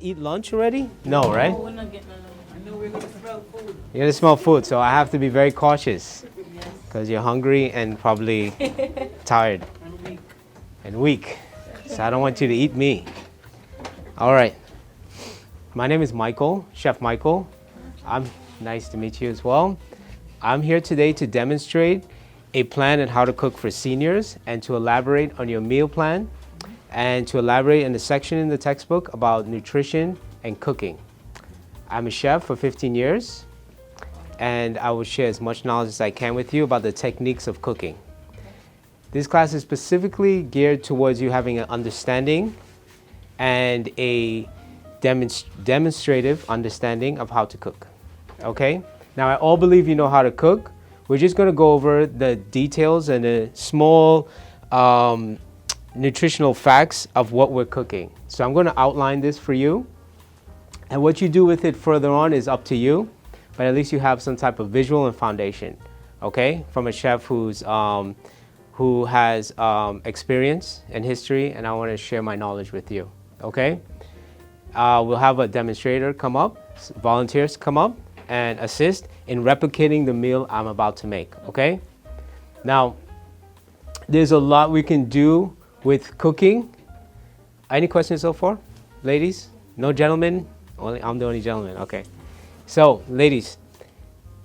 eat lunch already? No, right? No, we're not getting along. I know we're going to smell food. You're gonna smell food, so I have to be very cautious Yes. because you're hungry and probably tired I'm weak. and weak. So I don't want you to eat me. All right. My name is Michael, Chef Michael. I'm nice to meet you as well. I'm here today to demonstrate a plan on how to cook for seniors and to elaborate on your meal plan and to elaborate in the section in the textbook about nutrition and cooking. I'm a chef for 15 years and I will share as much knowledge as I can with you about the techniques of cooking. This class is specifically geared towards you having an understanding and a demonstrative understanding of how to cook. Okay? Now I all believe you know how to cook. We're just going to go over the details and the small nutritional facts of what we're cooking. So I'm going to outline this for you. And what you do with it further on is up to you. But at least you have some type of visual and foundation. Okay? From a chef who has experience and history, and I want to share my knowledge with you. Okay? We'll have a demonstrator come up, volunteers come up and assist in replicating the meal I'm about to make, okay? Now, there's a lot we can do with cooking. Any questions so far? Ladies? No gentlemen? I'm the only gentleman, okay. So, ladies,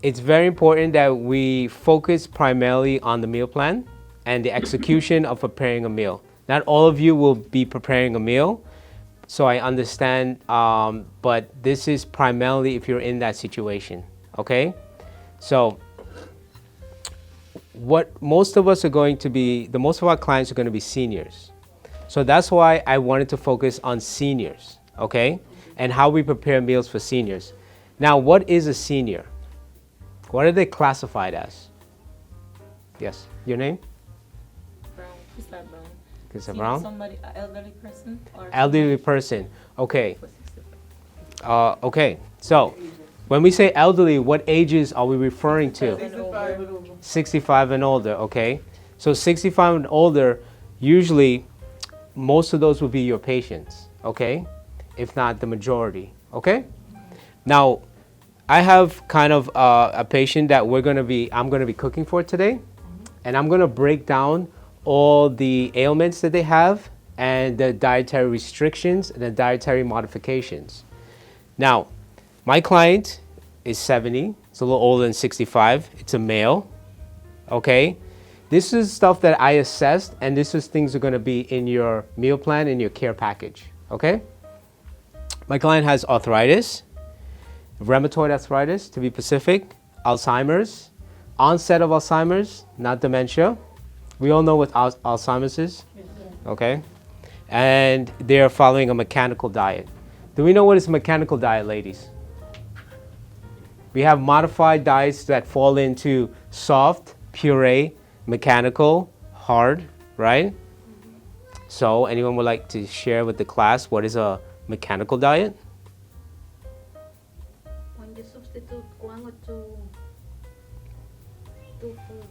it's very important that we focus primarily on the meal plan and the execution of preparing a meal. Not all of you will be preparing a meal, so I understand, but this is primarily if you're in that situation, okay? So what most of us are going to be, most of our clients are going to be seniors. So that's why I wanted to focus on seniors, okay? And how we prepare meals for seniors. Now, what is a senior? What are they classified as? Yes, your name? Brown. Who's that brown? Krista Brown? Somebody, an elderly person? Or Elderly person, okay. for 65. Okay, so when we say elderly, what ages are we referring to? 65 and over. 65 and older, okay. So 65 and older, usually most of those will be your patients, okay? If not the majority, okay? Now, I have kind of a patient that I'm gonna be cooking for today, and I'm gonna break down all the ailments that they have and the dietary restrictions and the dietary modifications. Now, my client is 70, it's a little older than 65, it's a male, okay? This is stuff that I assessed, and this is things that are gonna be in your meal plan, in your care package, okay? My client has arthritis, rheumatoid arthritis to be specific, Alzheimer's, onset of Alzheimer's, not dementia. We all know what Alzheimer's is, okay? And they're following a mechanical diet. Do we know what is a mechanical diet, ladies? We have modified diets that fall into soft, puree, mechanical, hard, right? So anyone would like to share with the class what is a mechanical diet? When you substitute one or two foods.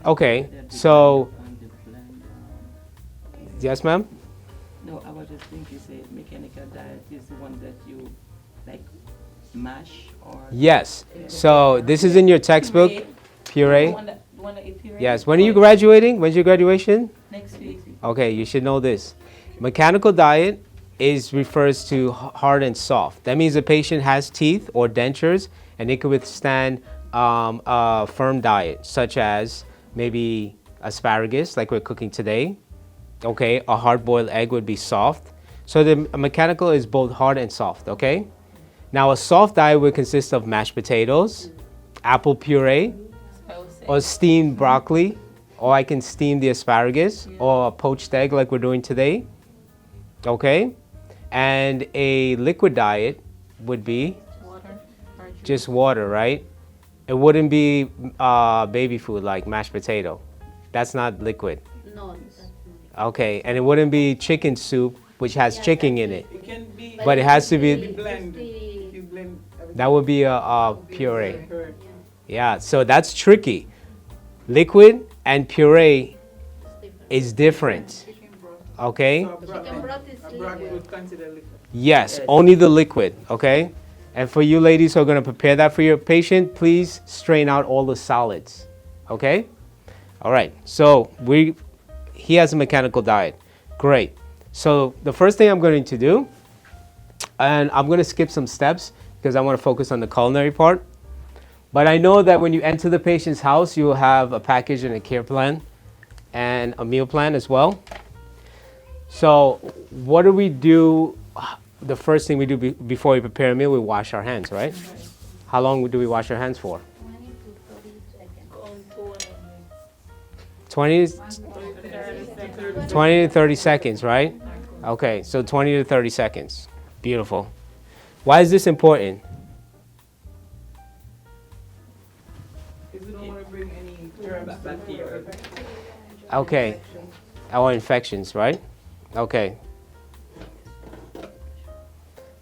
Okay, so, yes ma'am? No, I was just thinking, say, mechanical diet is the one that you, like, mash or... Yes, so this is in your textbook, puree. The one that eat puree? Yes, when are you graduating? When's your graduation? Next week. Okay, you should know this. Mechanical diet refers to hard and soft. That means the patient has teeth or dentures and they can withstand a firm diet, such as maybe asparagus, like we're cooking today. Okay, a hard-boiled egg would be soft. So the mechanical is both hard and soft, okay? Now a soft diet would consist of mashed potatoes, apple puree, or steamed broccoli, or I can steam the asparagus, or a poached egg like we're doing today, okay? And a liquid diet would be Water. just water, right? It wouldn't be baby food like mashed potato. That's not liquid. No, Okay, and it wouldn't be chicken soup, which has chicken in it. It can be But it has to be, blend. You blend everything. that would be a puree. Correct. Yeah, so that's tricky. Liquid and puree is different. Okay? So Chicken broth is a broth liquid. would consider liquid. Yes, Yes. only the liquid, okay? And for you ladies who are going to prepare that for your patient, please strain out all the solids, okay? All right, so he has a mechanical diet. Great. So the first thing I'm going to do, and I'm going to skip some steps because I want to focus on the culinary part. But I know that when you enter the patient's house, you will have a package and a care plan and a meal plan as well. So what do we do? The first thing we do before we prepare a meal, we wash our hands, right? How long do we wash our hands for? 20 to 30 seconds. On 20, 30 20 to 30 seconds, right? Okay, so 20 to 30 seconds. Beautiful. Why is this important? Because we don't want to bring any germs. Bacteria. Okay, our infections, right? Okay.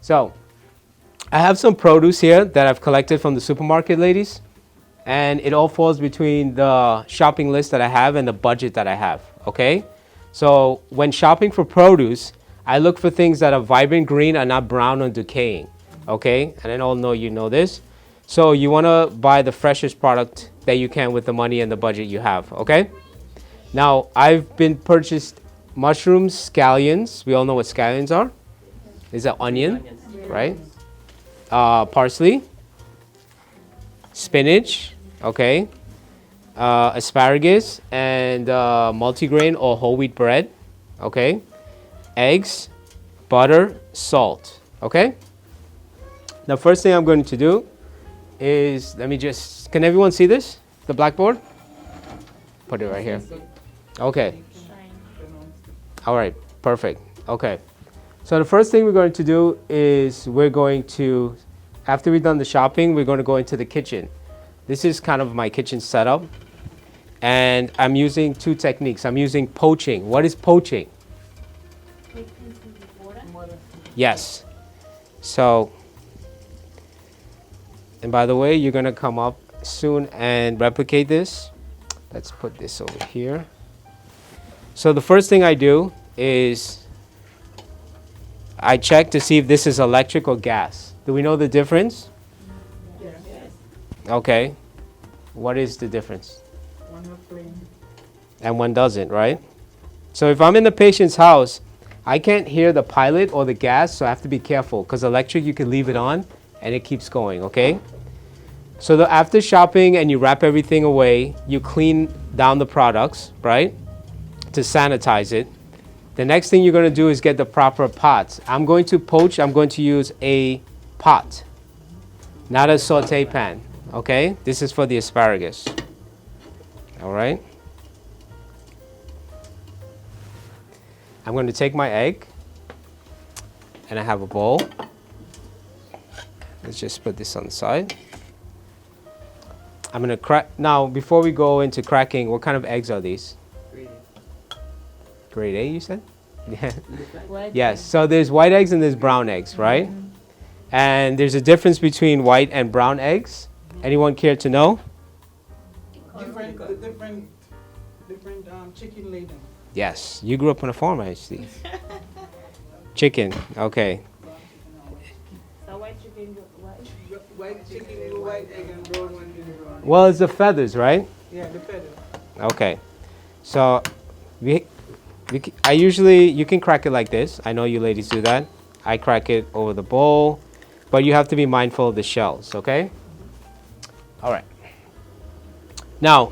So, I have some produce here that I've collected from the supermarket, ladies. And it all falls between the shopping list that I have and the budget that I have, okay? So, when shopping for produce, I look for things that are vibrant green and not brown or decaying, okay? And I all know you know this. So, you want to buy the freshest product that you can with the money and the budget you have, okay? Now, I've been purchased mushrooms, scallions. We all know what scallions are. Is that onion, right? Parsley, spinach, okay, asparagus, and multigrain or whole wheat bread, okay, eggs, butter, salt, okay. The first thing I'm going to do is, can everyone see this? The blackboard? Put it right here. Okay. All right, perfect. Okay. So the first thing we're going to do is after we've done the shopping, we're going to go into the kitchen. This is kind of my kitchen setup. And I'm using two techniques. I'm using poaching. What is poaching? Take into the water. Yes. So, and by the way, you're going to come up soon and replicate this. Let's put this over here. So the first thing I do is I check to see if this is electric or gas. Do we know the difference? Yes. Okay. What is the difference? One have flame. And one doesn't, right? So if I'm in the patient's house, I can't hear the pilot or the gas, so I have to be careful because electric, you can leave it on and it keeps going, okay? So after shopping and you wrap everything away, you clean down the products, right? To sanitize it. The next thing you're going to do is get the proper pots. I'm going to poach. I'm going to use a pot, not a saute pan. Okay? This is for the asparagus. All right? I'm going to take my egg, and I have a bowl. Let's just put this on the side. I'm going to crack. Now, before we go into cracking, what kind of eggs are these? Grade A, you said? Yeah. Yes. So there's white eggs and there's brown eggs, right? And there's a difference between white and brown eggs. Anyone care to know? Different chicken laden. Yes. You grew up on a farm, I see. Chicken. Okay. So white chicken, white. White chicken, blue white egg, and brown one is brown. Well, it's the feathers, right? Yeah, the feather. Okay. So you can crack it like this. I know you ladies do that. I crack it over the bowl, but you have to be mindful of the shells, okay? All right. Now,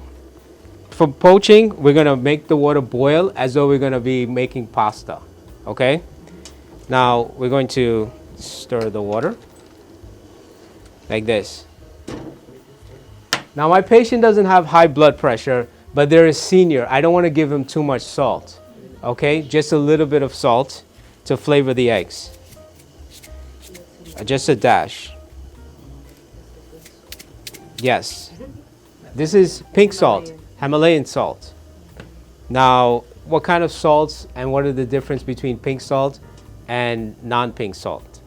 for poaching, we're going to make the water boil as though we're going to be making pasta, okay? Now, we're going to stir the water like this. Now, my patient doesn't have high blood pressure, but they're a senior. I don't want to give him too much salt, okay? Just a little bit of salt to flavor the eggs. Just a dash. Yes. This is pink salt, Himalayan salt. Now, what kind of salts and what are the difference between pink salt and non-pink salt?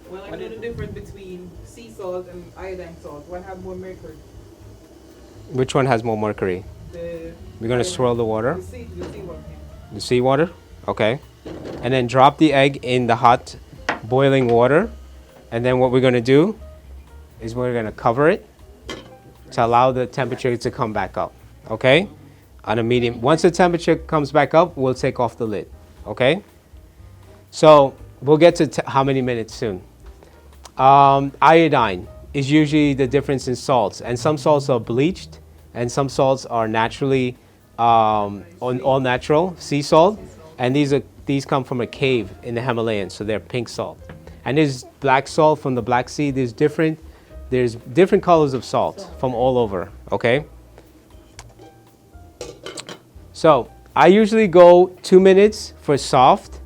Well, I know the difference between sea salt and iodine salt. One have more mercury. Which one has more mercury? The We're going to swirl the water. The sea one. The seawater, okay. And then drop the egg in the hot boiling water. And then what we're going to do is we're going to cover it to allow the temperature to come back up, okay? On a medium. Once the temperature comes back up, we'll take off the lid, okay? So we'll get to how many minutes soon. Iodine is usually the difference in salts. And some salts are bleached and some salts are naturally all natural sea salt, and these come from a cave in the Himalayas, so they're pink salt. And there's black salt from the Black Sea. There's different colors of salt from all over. Okay. So I usually go 2 minutes for soft,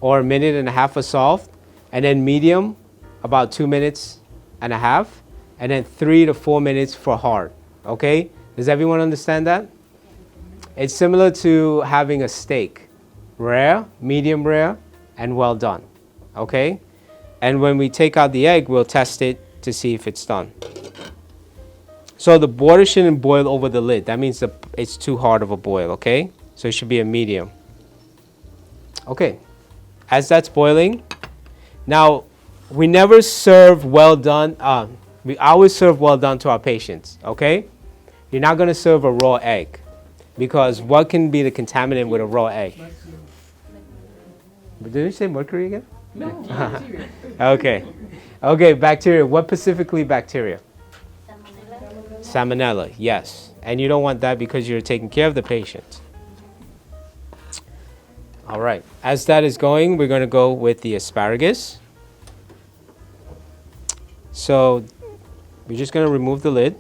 or a minute and a half for soft, and then medium about 2 minutes and a half, and then 3 to 4 minutes for hard. Okay. Does everyone understand that? It's similar to having a steak, rare, medium rare, and well done, okay? And when we take out the egg, we'll test it to see if it's done. So the water shouldn't boil over the lid. That means it's too hard of a boil, okay? So it should be a medium. Okay, as that's boiling, now we never serve well done. We always serve well done to our patients, okay? You're not gonna serve a raw egg. Because what can be the contaminant with a raw egg? Did you say mercury again? No, bacteria. Okay. Okay, bacteria. What specifically bacteria? Salmonella. Salmonella, yes. And you don't want that because you're taking care of the patient. All right. As that is going, we're going to go with the asparagus. So we're just going to remove the lid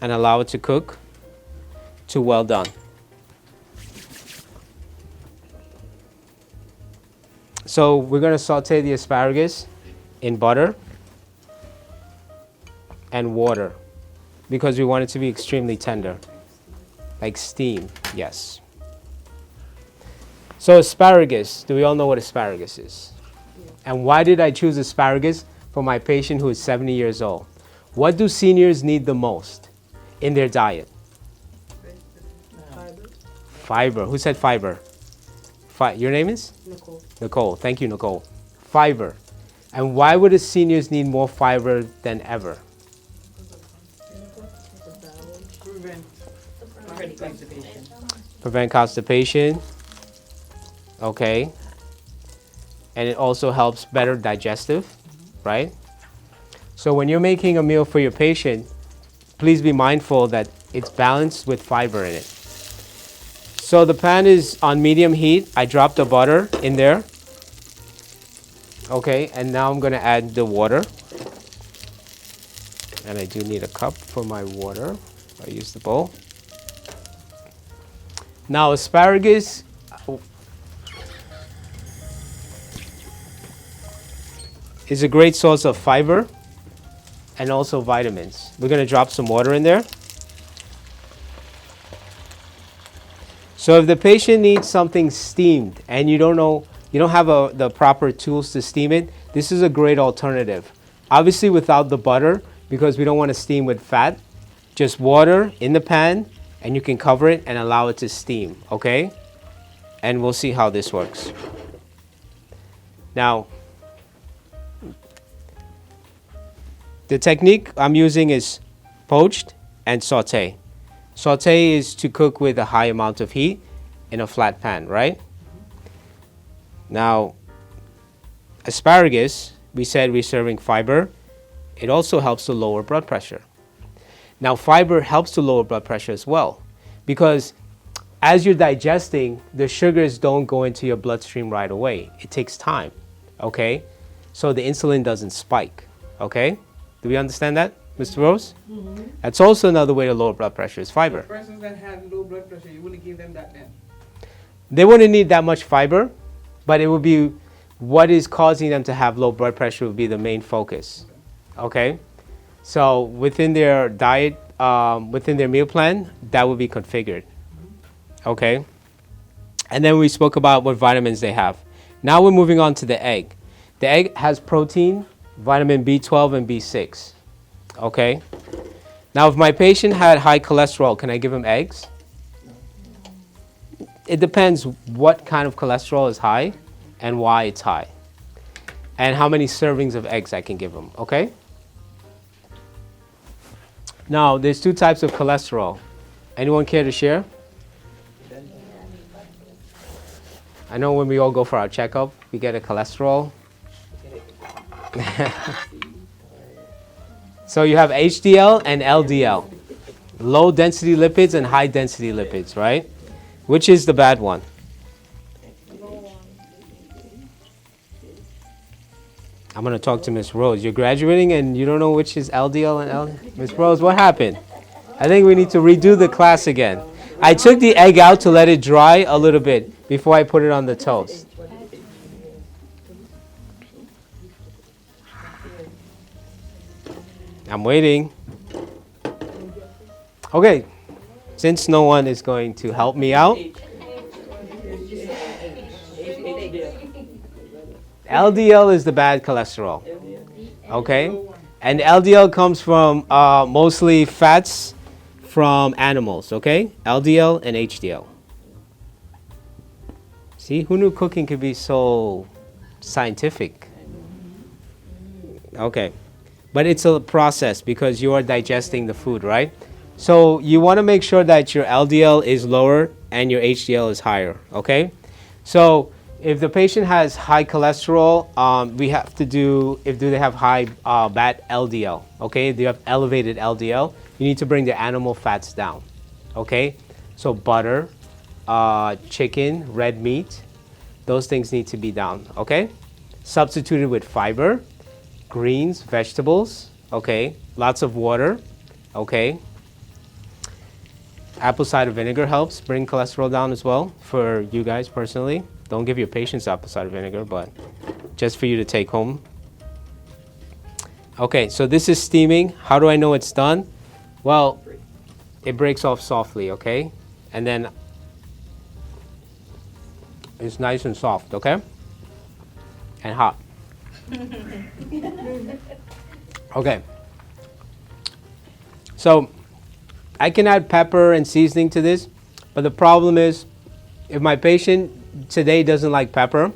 and allow it to cook to well done. So we're going to saute the asparagus in butter and water because we want it to be extremely tender, like steam, yes. So asparagus, do we all know what asparagus is? And why did I choose asparagus for my patient who is 70 years old? What do seniors need the most in their diet? Fiber. Who said fiber? Your name is? Nicole. Nicole. Thank you, Nicole. Fiber. And why would the seniors need more fiber than ever? Prevent Constipation. Prevent constipation. Okay. And it also helps better digestive, right? So when you're making a meal for your patient, please be mindful that it's balanced with fiber in it. So the pan is on medium heat. I dropped the butter in there. Okay, and now I'm going to add the water. And I do need a cup for my water. I use the bowl. Now asparagus is a great source of fiber and also vitamins. We're going to drop some water in there. So if the patient needs something steamed and you don't have the proper tools to steam it, this is a great alternative. Obviously without the butter, because we don't want to steam with fat, just water in the pan and you can cover it and allow it to steam, okay? And we'll see how this works. Now, the technique I'm using is poached and saute. Saute is to cook with a high amount of heat in a flat pan, right? Now, asparagus, we said we're serving fiber. It also helps to lower blood pressure. Now, fiber helps to lower blood pressure as well because as you're digesting, the sugars don't go into your bloodstream right away. It takes time, okay? So the insulin doesn't spike, okay? Do we understand that, Mr. Rose? Mm-hmm. That's also another way to lower blood pressure is fiber. persons that have low blood pressure, you wouldn't give them that then? They wouldn't need that much fiber, but it would be what is causing them to have low blood pressure would be the main focus, okay? So within their diet, within their meal plan, that would be configured, okay? And then we spoke about what vitamins they have. Now we're moving on to the egg. The egg has protein, vitamin B12 and B6, okay? Now, if my patient had high cholesterol, can I give him eggs? It depends what kind of cholesterol is high and why it's high, and how many servings of eggs I can give him, okay? Now, there's two types of cholesterol. Anyone care to share? I know when we all go for our checkup, we get a cholesterol. So you have HDL and LDL, low density lipids and high density lipids, right? Which is the bad one? I'm going to talk to Miss Rose. You're graduating and you don't know which is LDL and LDL? Miss Rose, what happened? I think we need to redo the class again. I took the egg out to let it dry a little bit before I put it on the toast. I'm waiting. Okay, since no one is going to help me out, LDL is the bad cholesterol, okay? And LDL comes from mostly fats from animals, okay? LDL and HDL. See, who knew cooking could be so scientific? Okay, but it's a process because you are digesting the food, right? So you want to make sure that your LDL is lower and your HDL is higher, okay? So if the patient has high cholesterol, we have to do they have high bad LDL, okay? If you have elevated LDL, you need to bring the animal fats down, okay? So butter, chicken, red meat, those things need to be down, okay? Substituted with fiber, greens, vegetables, okay? Lots of water, okay? Apple cider vinegar helps bring cholesterol down as well for you guys personally. Don't give your patients apple cider vinegar, but just for you to take home. Okay, so this is steaming. How do I know it's done? Well, it breaks off softly, okay? And then it's nice and soft, okay? And hot. Okay. So I can add pepper and seasoning to this, but the problem is if my patient today doesn't like pepper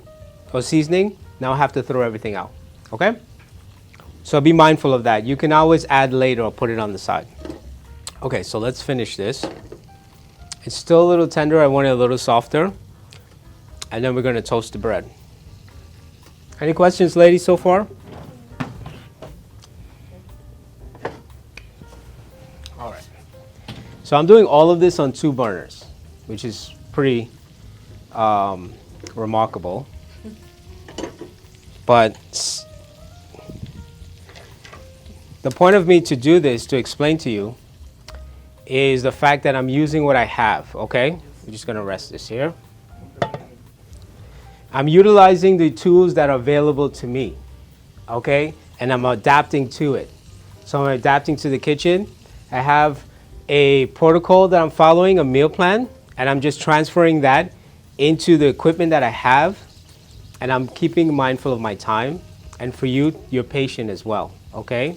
or seasoning, now I have to throw everything out, okay? So be mindful of that. You can always add later or put it on the side. Okay, so let's finish this. It's still a little tender. I want it a little softer. And then we're going to toast the bread. Any questions, ladies, so far? All right. So I'm doing all of this on 2 burners, which is pretty remarkable. But the point of me to do this, to explain to you, is the fact that I'm using what I have, okay? I'm just going to rest this here. I'm utilizing the tools that are available to me, okay? And I'm adapting to it. So I'm adapting to the kitchen. I have a protocol that I'm following, a meal plan, and I'm just transferring that into the equipment that I have, and I'm keeping mindful of my time, and for you, you're patient as well, okay?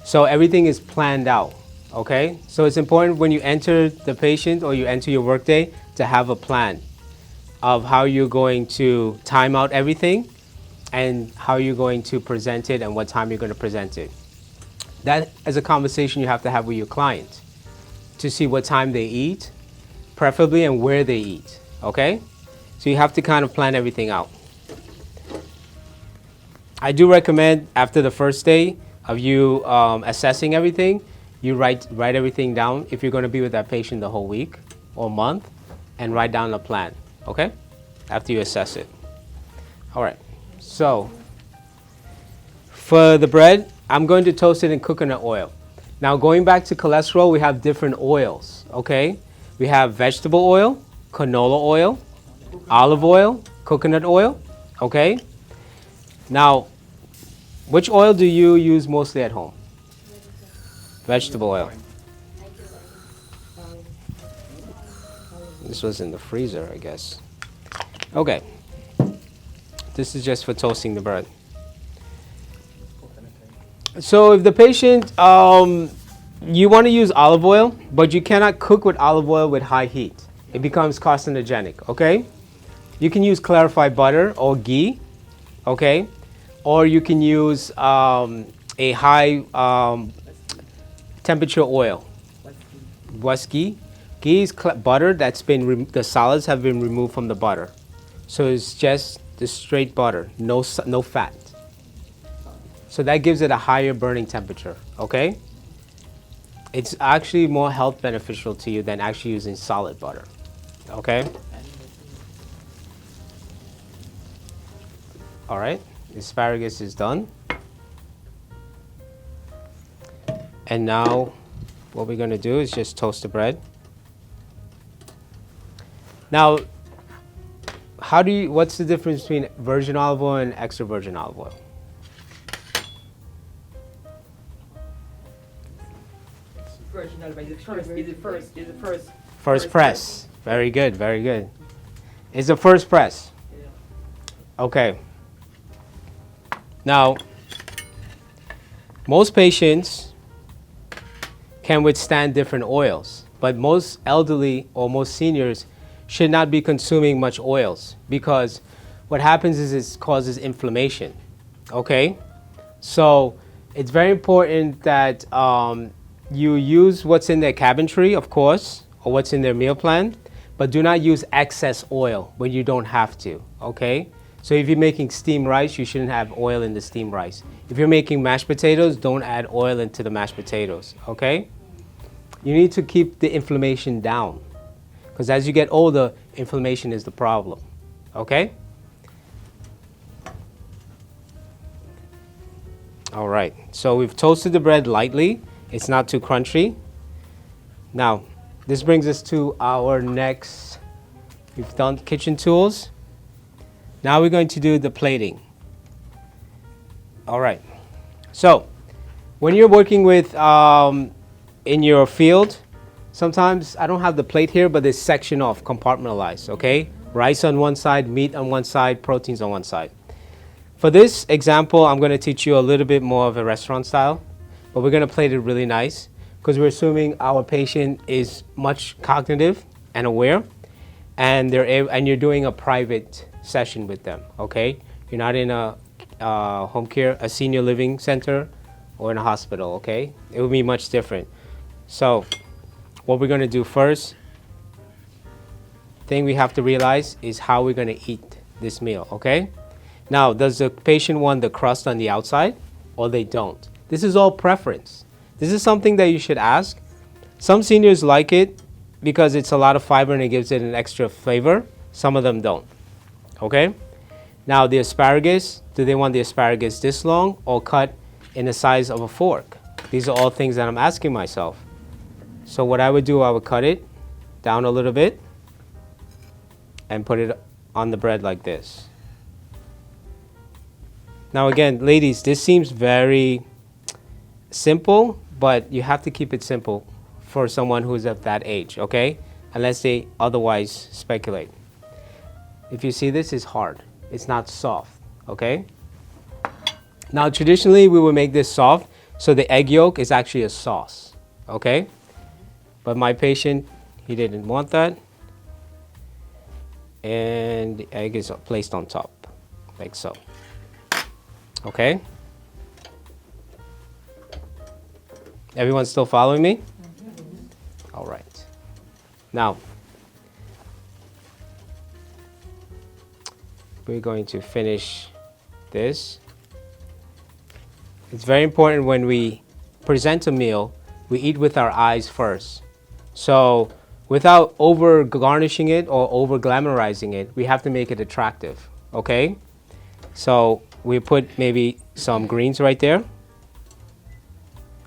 So everything is planned out, okay? So it's important when you enter the patient or you enter your workday to have a plan of how you're going to time out everything and how you're going to present it and what time you're going to present it. That is a conversation you have to have with your client to see what time they eat, preferably, and where they eat, okay? So you have to kind of plan everything out. I do recommend after the first day of you assessing everything, you write everything down if you're going to be with that patient the whole week or month, and write down a plan, okay? After you assess it. All right, so for the bread, I'm going to toast it in coconut oil. Now going back to cholesterol, we have different oils, okay? We have vegetable oil, canola oil, olive oil, coconut oil, okay? Now, which oil do you use mostly at home? Vegetable oil. This was in the freezer, I guess. Okay. This is just for toasting the bread. So if the patient You want to use olive oil, but you cannot cook with olive oil with high heat. It becomes carcinogenic, okay? You can use clarified butter or ghee, okay? Or you can use a high temperature oil. What's ghee? Ghee is butter that's been, the solids have been removed from the butter. So it's just the straight butter, no fat. So that gives it a higher burning temperature, okay? It's actually more health beneficial to you than actually using solid butter, okay? All right, asparagus is done. And now what we're gonna do is just toast the bread. Now, what's the difference between virgin olive oil and extra virgin olive oil? Virgin olive oil is the first. First press. Very good, very good. It's the first press. Okay. Now, most patients can withstand different oils, but most elderly or most seniors should not be consuming much oils because what happens is it causes inflammation. Okay? So it's very important that you use what's in their cabinetry, of course, or what's in their meal plan, but do not use excess oil when you don't have to. Okay? So if you're making steamed rice, you shouldn't have oil in the steamed rice. If you're making mashed potatoes, don't add oil into the mashed potatoes. Okay? You need to keep the inflammation down because as you get older, inflammation is the problem. Okay? All right, so we've toasted the bread lightly. It's not too crunchy. Now, this brings us to our next, we've done kitchen tools. Now we're going to do the plating. All right, so when you're working with in your field, sometimes I don't have the plate here, but it's section off, compartmentalized, okay? Rice on one side, meat on one side, proteins on one side. For this example, I'm going to teach you a little bit more of a restaurant style, but we're going to plate it really nice because we're assuming our patient is much cognitive and aware, and you're doing a private session with them, okay? You're not in a home care, a senior living center, or in a hospital, okay? It will be much different. So what we're going to do first, thing we have to realize is how we're going to eat this meal, okay? Now, does the patient want the crust on the outside or they don't? This is all preference. This is something that you should ask. Some seniors like it because it's a lot of fiber and it gives it an extra flavor. Some of them don't, okay? Now, the asparagus, do they want the asparagus this long or cut in the size of a fork? These are all things that I'm asking myself. So what I would do, I would cut it down a little bit and put it on the bread like this. Now again, ladies, this seems very simple, but you have to keep it simple for someone who's at that age, okay? Unless they otherwise speculate. If you see this, it's hard. It's not soft, okay? Now traditionally, we would make this soft, so the egg yolk is actually a sauce, okay? But my patient, he didn't want that. And the egg is placed on top, like so. Okay? Everyone still following me? All right. Now, we're going to finish this. It's very important when we present a meal, we eat with our eyes first. So without over garnishing it or over glamorizing it, we have to make it attractive, okay? So we put maybe some greens right there.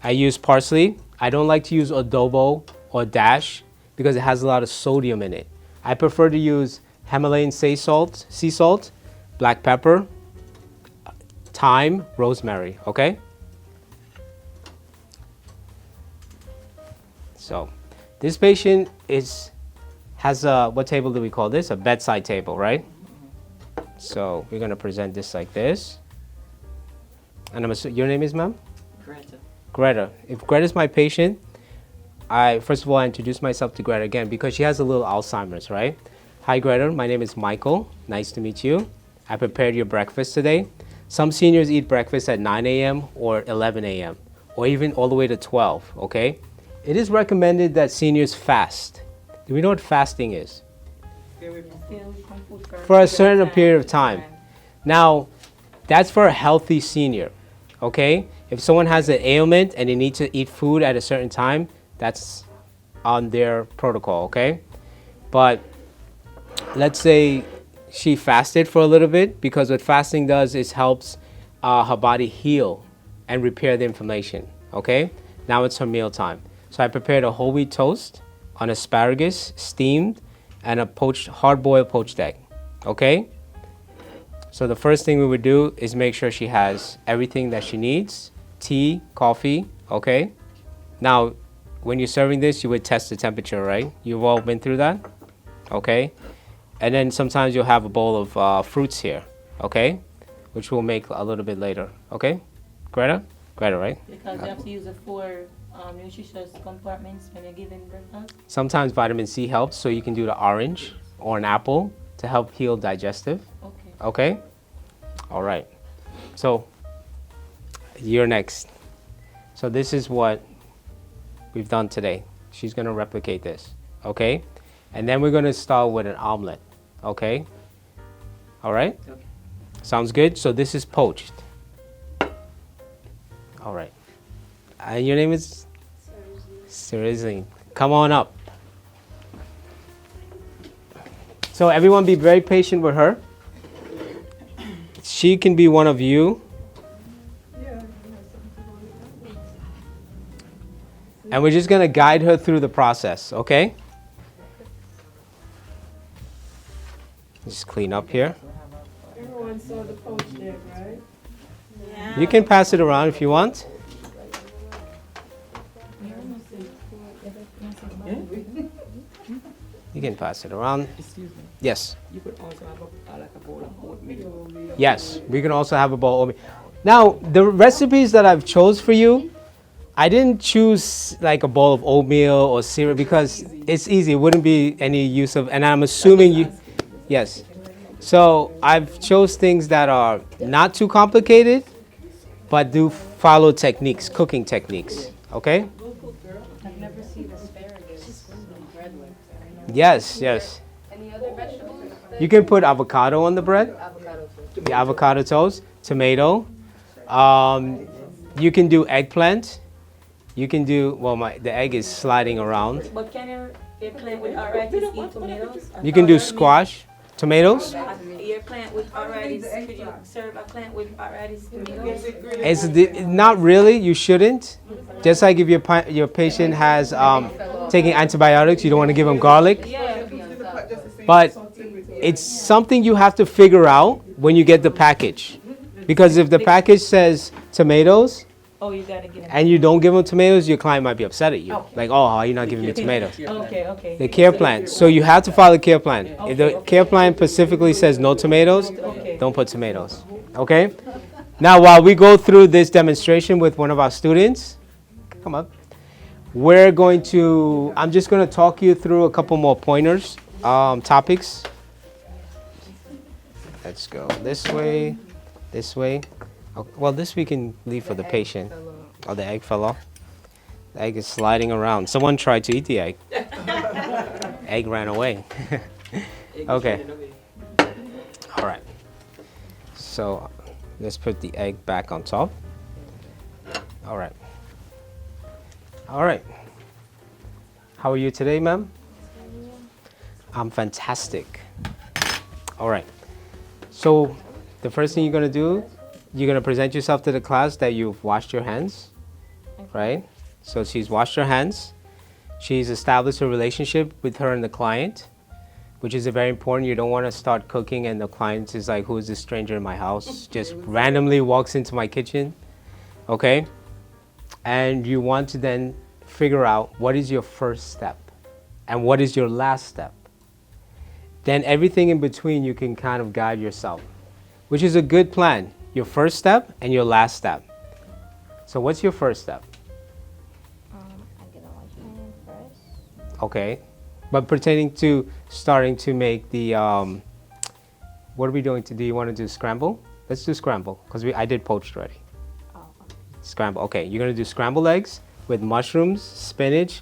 I use parsley. I don't like to use adobo or dash because it has a lot of sodium in it. I prefer to use Himalayan sea salt, black pepper, thyme, rosemary, okay? So this patient has a, what table do we call this? A bedside table, right? So we're going to present this like this. And your name is, ma'am? Greta. Greta. If Greta's my patient, first of all, I introduce myself to Greta again because she has a little Alzheimer's, right? Hi, Greta. My name is Michael. Nice to meet you. I prepared your breakfast today. Some seniors eat breakfast at 9 a.m. or 11 a.m. or even all the way to 12, okay? It is recommended that seniors fast. Do we know what fasting is? For a certain period of time. Now, that's for a healthy senior, okay? If someone has an ailment and they need to eat food at a certain time, that's on their protocol, okay? But let's say she fasted for a little bit, because what fasting does is helps her body heal and repair the inflammation, okay? Now it's her meal time. So I prepared a whole wheat toast on asparagus, steamed, and a hard-boiled poached egg, okay? So the first thing we would do is make sure she has everything that she needs, tea, coffee, okay? Now, when you're serving this, you would test the temperature, right? You've all been through that, okay? And then sometimes you'll have a bowl of fruits here, okay? Which we'll make a little bit later, okay? Greta? Greta, right? Because you have to use the 4 nutritious compartments when you're giving breakfast. Sometimes vitamin C helps, so you can do the orange or an apple to help heal digestive. Okay. Okay? All right. So, you're next. So this is what we've done today. She's going to replicate this, okay? And then we're going to start with an omelet, okay? All right? Okay. Sounds good? So this is poached. All right. And your name is? Cerizine. Come on up. So everyone be very patient with her. She can be one of you. And we're just going to guide her through the process, okay? Just clean up here. Everyone saw the poached egg, right? You can pass it around if you want. You can pass it around. Excuse me. Yes. You could also have like a bowl of oatmeal. Yes, we can also have a bowl of oatmeal. Now, the recipes that I've chose for you, I didn't choose like a bowl of oatmeal or cereal because it's easy. It wouldn't be any use of, and I'm assuming you, yes. So I've chose things that are not too complicated, but do follow techniques, cooking techniques, okay? I've never seen asparagus on bread like that. Yes, yes. Any other vegetables? You can put avocado on the bread. Avocado toast. The avocado toast, tomato. You can do eggplant. You can do, well, the egg is sliding around. But can your plant with arthritis eat tomatoes? You can do squash, tomatoes. Your plant with arthritis, could you serve a plant with arthritis tomatoes? Not really, you shouldn't. Just like if your patient has taking antibiotics, you don't want to give them garlic. Yeah. But it's something you have to figure out when you get the package. Because if the package says tomatoes, Oh, you gotta get them. and you don't give them tomatoes, your client might be upset at you. Like, oh, how are you not giving me tomatoes? Okay. The care plan. So you have to follow the care plan. If the care plan specifically says no tomatoes, don't put tomatoes. Okay? Now, while we go through this demonstration with one of our students, come up, I'm just going to talk you through a couple more pointers, topics. Let's go this way, this way. Well, this we can leave for the patient. Oh, the egg fell off. The egg is sliding around. Someone tried to eat the egg. Egg ran away. Okay. All right. So let's put the egg back on top. All right. All right. How are you today, ma'am? I'm fantastic. All right. So the first thing you're going to do, you're going to present yourself to the class that you've washed your hands, right? So she's washed her hands. She's established a relationship with her and the client, which is very important. You don't want to start cooking and the client is like, who is this stranger in my house? Just randomly walks into my kitchen, okay? And you want to then figure out what is your first step and what is your last step. Then everything in between you can kind of guide yourself, which is a good plan. Your first step and your last step. So what's your first step? Okay. But pertaining to starting to make the, what are we doing? Do you want to do scramble? Let's do scramble because I did poached already. Scramble. Okay, you're going to do scrambled eggs with mushrooms, spinach,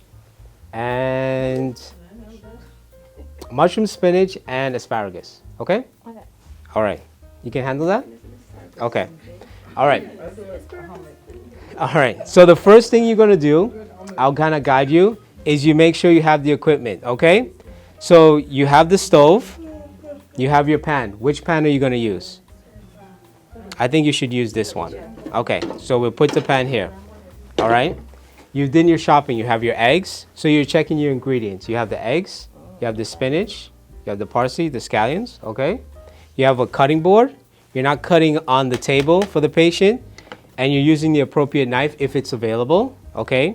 and asparagus. Okay? Okay. All right. You can handle that? Okay. All right. All right. So the first thing you're going to do, I'll kind of guide you, is you make sure you have the equipment, okay? So you have the stove, you have your pan. Which pan are you going to use? I think you should use this one. Okay. So we'll put the pan here. All right? You've done your shopping. You have your eggs. So you're checking your ingredients. You have the eggs, you have the spinach, you have the parsley, the scallions, okay? You have a cutting board. You're not cutting on the table for the patient, and you're using the appropriate knife if it's available, okay?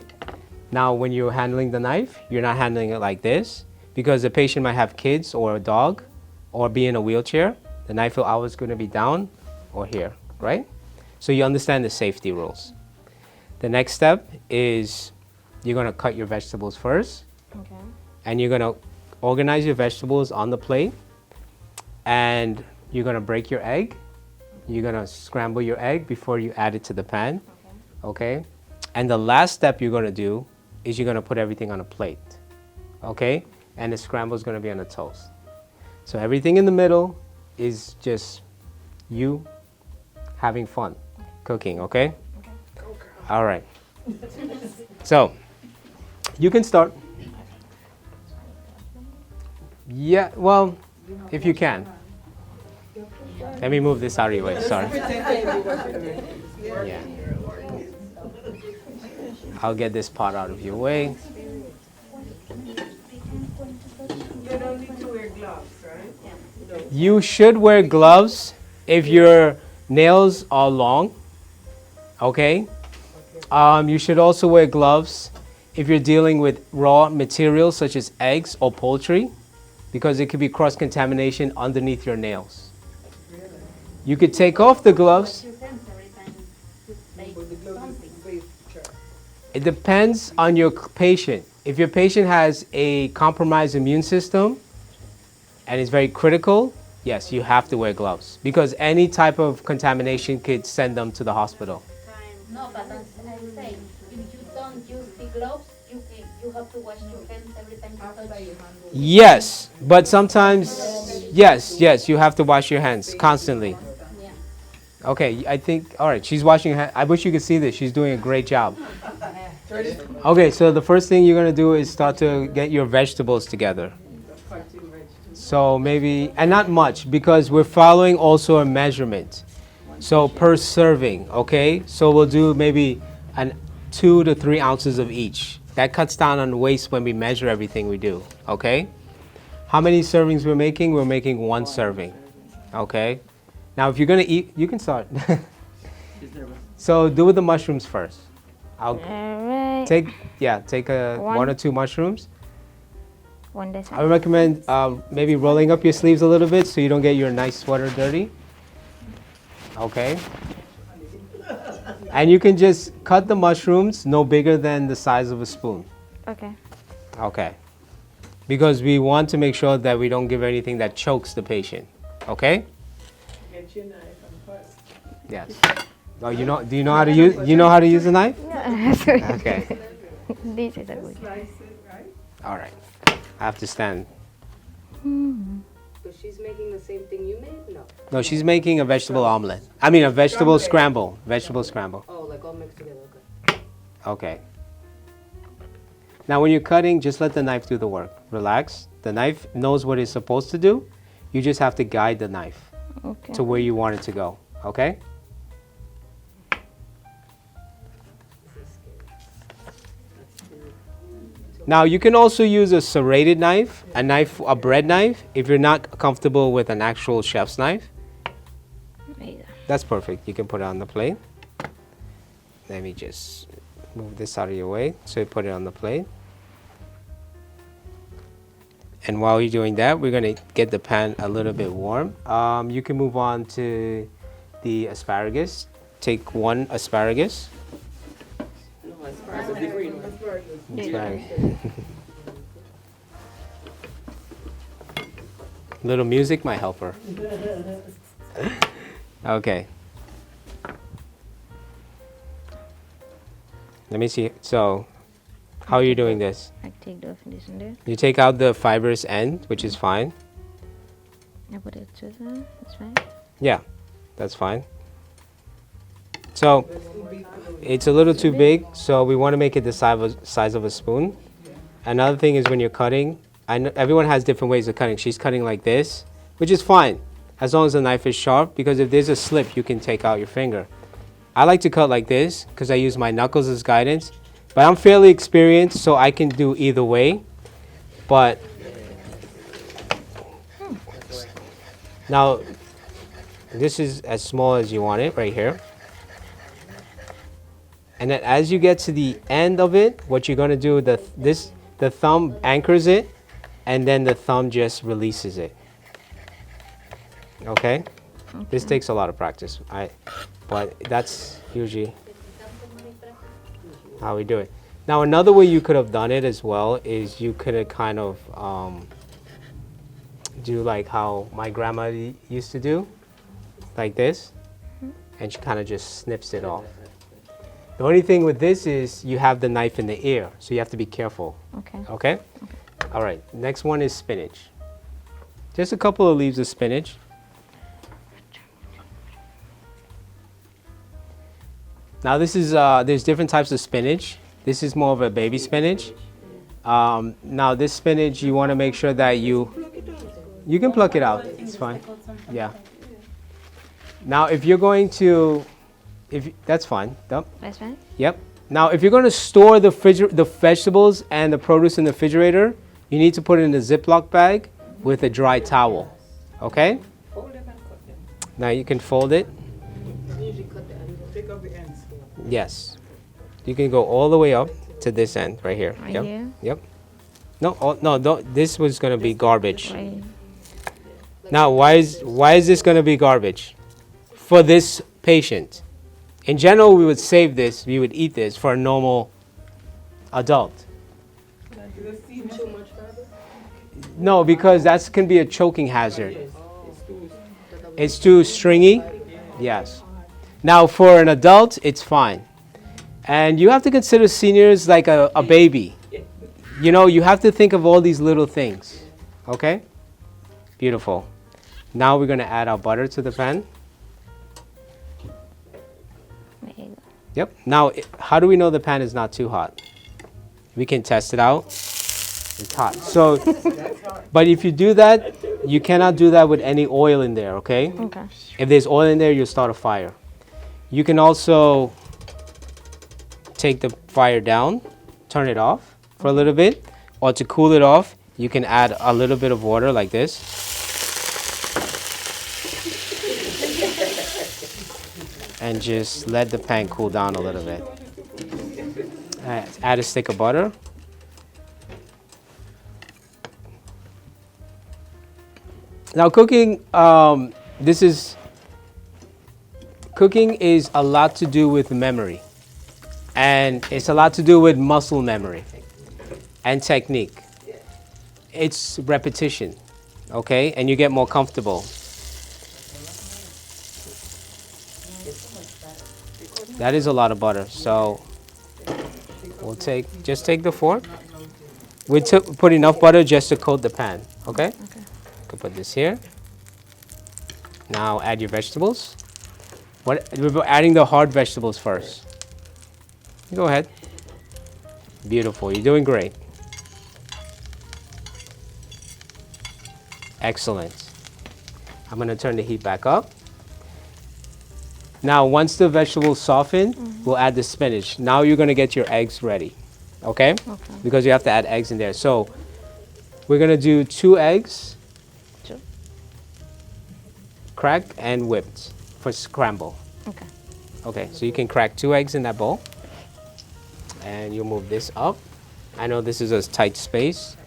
Now, when you're handling the knife, you're not handling it like this because the patient might have kids or a dog or be in a wheelchair. The knife will always going to be down or here, right? So you understand the safety rules. The next step is you're going to cut your vegetables first. Okay. And you're going to organize your vegetables on the plate, and you're going to break your egg. You're going to scramble your egg before you add it to the pan. Okay? And the last step you're going to do is you're going to put everything on a plate. Okay? And the scramble is going to be on a toast. So everything in the middle is just you having fun cooking, okay? All right. So you can start. Yeah, well, if you can. Let me move this out of your way. Sorry. Yeah. I'll get this pot out of your way. You don't need to wear gloves, right? You should wear gloves if your nails are long. Okay? You should also wear gloves if you're dealing with raw materials such as eggs or poultry, because it could be cross-contamination underneath your nails. You could take off the gloves. Your hands every time you take something. It depends on your patient. If your patient has a compromised immune system and is very critical, yes, you have to wear gloves because any type of contamination could send them to the hospital. No, but as I say, if you don't use the gloves, you have to wash your hands every time you touch it. Yes, but sometimes, yes, you have to wash your hands constantly. Yeah. Okay, I think, all right, she's washing her hands. I wish you could see this. She's doing a great job. Okay, so the first thing you're going to do is start to get your vegetables together. So maybe, and not much, because we're following also a measurement. So per serving, okay? So we'll do maybe 2 to 3 ounces of each. That cuts down on waste when we measure everything we do, okay? How many servings we're making? We're making 1 serving, okay? Now, if you're gonna eat, you can start. So do with the mushrooms first. I'll Alright. take 1 or 2 mushrooms. One this I would recommend maybe rolling up your sleeves a little bit so you don't get your nice sweater dirty. Okay. And you can just cut the mushrooms no bigger than the size of a spoon. Okay. Okay. Because we want to make sure that we don't give anything that chokes the patient. Okay? Get your knife and cut. Yes. Oh, do you know how to use a knife? Okay. This is a good. Slice it, right? All right. I have to stand. So she's making the same thing you made? No. No, she's making a vegetable omelet. I mean, a vegetable scramble. Vegetable scramble. Oh, like all mixed together. Okay. Okay. Now, when you're cutting, just let the knife do the work. Relax. The knife knows what it's supposed to do. You just have to guide the knife Okay. to where you want it to go. Okay? Now, you can also use a serrated knife, a bread knife, if you're not comfortable with an actual chef's knife. That's perfect. You can put it on the plate. Let me just move this out of your way so you put it on the plate. And while you're doing that, we're going to get the pan a little bit warm. You can move on to the asparagus. Take 1 asparagus. No, asparagus, the green one. Asparagus. Little music might help her. Okay. Let me see. So, how are you doing this? I take off this and there. You take out the fibrous end, which is fine. I put it to the, that's fine. Yeah, that's fine. So, it's a little too big, so we want to make it the size of a spoon. Another thing is when you're cutting, I know everyone has different ways of cutting. She's cutting like this, which is fine, as long as the knife is sharp, because if there's a slip, you can take out your finger. I like to cut like this, because I use my knuckles as guidance, but I'm fairly experienced, so I can do either way. But, now, this is as small as you want it, right here. And then as you get to the end of it, what you're going to do, the thumb anchors it, and then the thumb just releases it. Okay? This takes a lot of practice. But that's usually how we do it. Now, another way you could have done it as well is you could have kind of do like how my grandma used to do, like this, and she kind of just snips it off. The only thing with this is you have the knife in the ear, so you have to be careful. Okay. Okay? All right, next one is spinach. Just a couple of leaves of spinach. Now this is, there's different types of spinach. This is more of a baby spinach. Now this spinach, you want to make sure that you can pluck it out, it's fine. Yeah. Now if you're going to, that's fine. Yep. That's fine? Yep. Now, if you're going to store the vegetables and the produce in the refrigerator, you need to put it in a Ziploc bag with a dry towel. Okay? Fold them and cut them. Now you can fold it. Usually cut the ends, take off the ends. Yes. You can go all the way up to this end right here. Right Yep. here? Yep. No, no, this was going to be garbage. Right. Now, why is this going to be garbage? For this patient. In general, we would save this, we would eat this for a normal adult. Is it seen too much fiber? No, because that can be a choking hazard. It's too stringy? Yes. Now, for an adult, it's fine. And you have to consider seniors like a baby. You know, you have to think of all these little things. Okay? Beautiful. Now we're going to add our butter to the pan. There you go. Yep. Now, how do we know the pan is not too hot? We can test it out. It's hot. So, but if you do that, you cannot do that with any oil in there, okay? Okay. If there's oil in there, you'll start a fire. You can also take the fire down, turn it off for a little bit, or to cool it off, you can add a little bit of water like this. And just let the pan cool down a little bit. Add a stick of butter. Now cooking, cooking is a lot to do with memory. And it's a lot to do with muscle memory and technique. It's repetition, okay? And you get more comfortable. That is a lot of butter, so we'll just take the fork. We put enough butter just to coat the pan, okay? Okay. You can put this here. Now add your vegetables. We're adding the hard vegetables first. Go ahead. Beautiful, you're doing great. Excellent. I'm gonna turn the heat back up. Now, once the vegetables soften, we'll add the spinach. Now you're gonna get your eggs ready, okay? Okay. Because you have to add eggs in there. So we're gonna do 2 eggs, Two. cracked and whipped for scramble. Okay. Okay, so you can crack 2 eggs in that bowl. And you'll move this up. I know this is a tight space.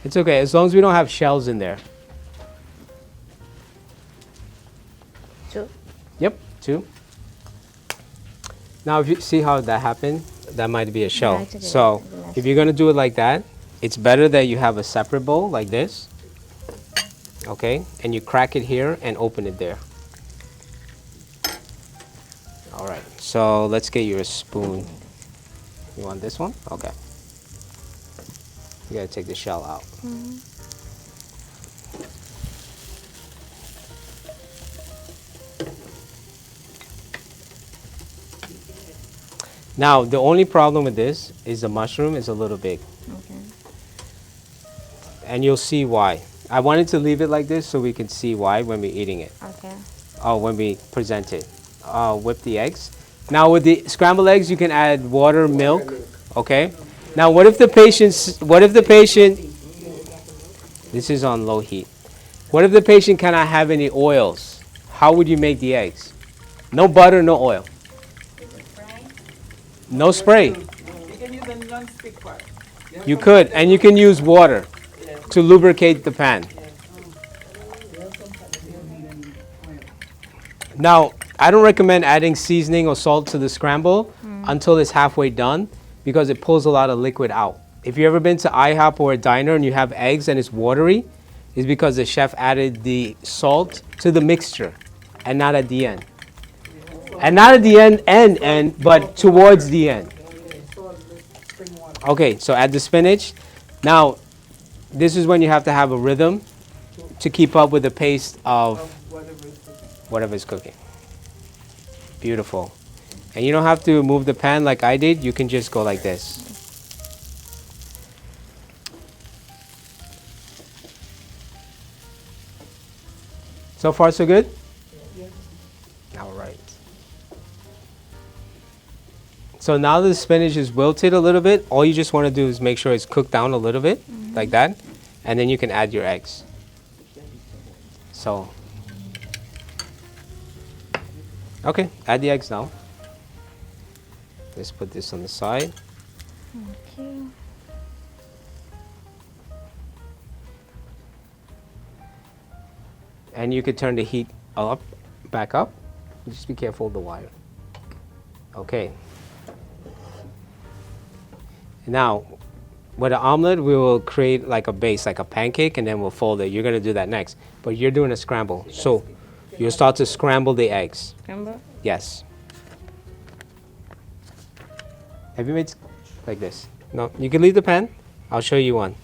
It's okay, as long as we don't have shells in there. too. Now, if you see how that happened, that might be a shell. it's okay. So It's nice. if you're going to do it like that, it's better that you have a separate bowl like this, okay? And you crack it here and open it there. All right, so let's get you a spoon. You want this one? Okay. You gotta take the shell out. Now, the only problem with this is the mushroom is a little big. Okay. And you'll see why. I wanted to leave it like this so we can see why when we're eating it. Okay. Oh, when we present it. Whip the eggs. Now with the scrambled eggs, you can add water, milk, okay? Now what if the patient, this is on low heat. What if the patient cannot have any oils? How would you make the eggs? No butter, no oil. No spray. You can use a non-stick part. You could, and you can use water to lubricate the pan. Now, I don't recommend adding seasoning or salt to the scramble until it's halfway done because it pulls a lot of liquid out. If you've ever been to IHOP or a diner and you have eggs and it's watery, it's because the chef added the salt to the mixture and not at the end. And not at the end, but towards the end. Okay, so add the spinach. Now, this is when you have to have a rhythm to keep up with the pace of whatever is cooking. Beautiful. And you don't have to move the pan like I did. You can just go like this. So far, so good? All right. So now the spinach is wilted a little bit. All you just want to do is make sure it's cooked down a little bit, like that. And then you can add your eggs. So, okay, add the eggs now. Let's put this on the side. Okay. And you could turn the heat up, back up. Just be careful of the wire. Okay. Now, with an omelet, we will create like a base, like a pancake, and then we'll fold it. You're gonna do that next. But you're doing a scramble. So you'll start to scramble the eggs. Scramble? Yes. Have you made like this? No, you can leave the pan. I'll show you one.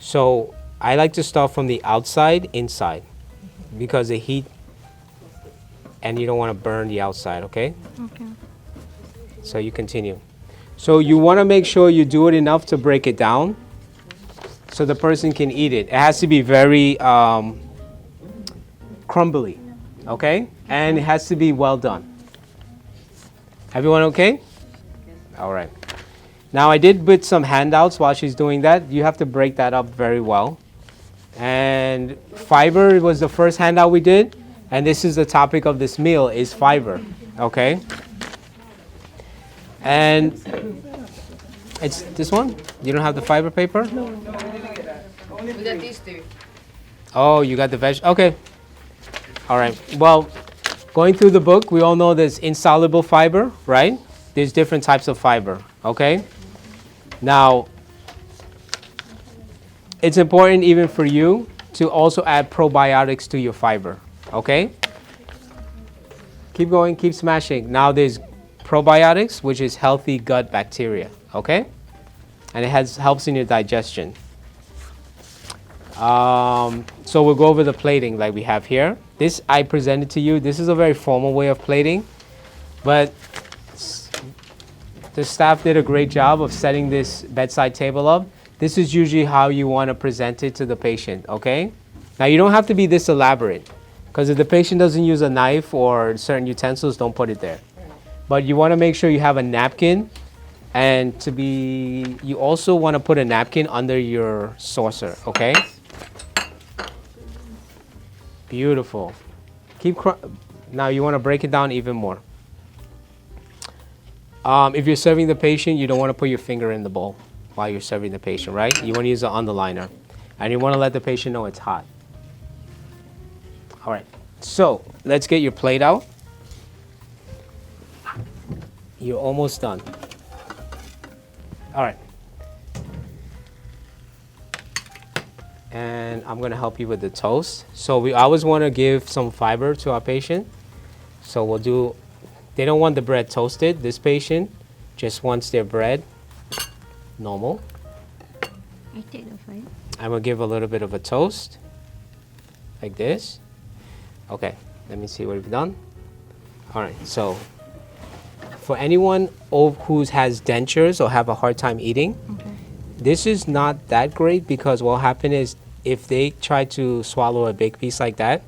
So I like to start from the outside, inside, because the heat, and you don't want to burn the outside, okay? Okay. So you continue. So you want to make sure you do it enough to break it down so the person can eat it. It has to be very crumbly, okay? And it has to be well done. Everyone okay? All right. Now I did put some handouts while she's doing that. You have to break that up very well. And fiber was the first handout we did. And this is the topic of this meal is fiber, okay? And it's this one? You don't have the fiber paper? We got these two. Oh, you got the veg. Okay. All right. Well, going through the book, we all know there's insoluble fiber, right? There's different types of fiber, okay? Now, it's important even for you to also add probiotics to your fiber, okay? Keep going, keep smashing. Now there's probiotics, which is healthy gut bacteria, okay? And it helps in your digestion. So we'll go over the plating like we have here. This I presented to you. This is a very formal way of plating, but the staff did a great job of setting this bedside table up. This is usually how you want to present it to the patient, okay? Now you don't have to be this elaborate, because if the patient doesn't use a knife or certain utensils, don't put it there. But you want to make sure you have a napkin, and you also want to put a napkin under your saucer, okay? Beautiful. Now you want to break it down even more. If you're serving the patient, you don't want to put your finger in the bowl while you're serving the patient, right? You want to use the underliner. And you want to let the patient know it's hot. All right. So let's get your plate out. You're almost done. All right. And I'm gonna help you with the toast. So we always wanna give some fiber to our patient. So we'll do, they don't want the bread toasted. This patient just wants their bread normal. I take the five. I'm gonna give a little bit of a toast, like this. Okay, let me see what we've done. All right, so for anyone who has dentures or have a hard time eating, this is not that great because what will happen is if they try to swallow a big piece like that,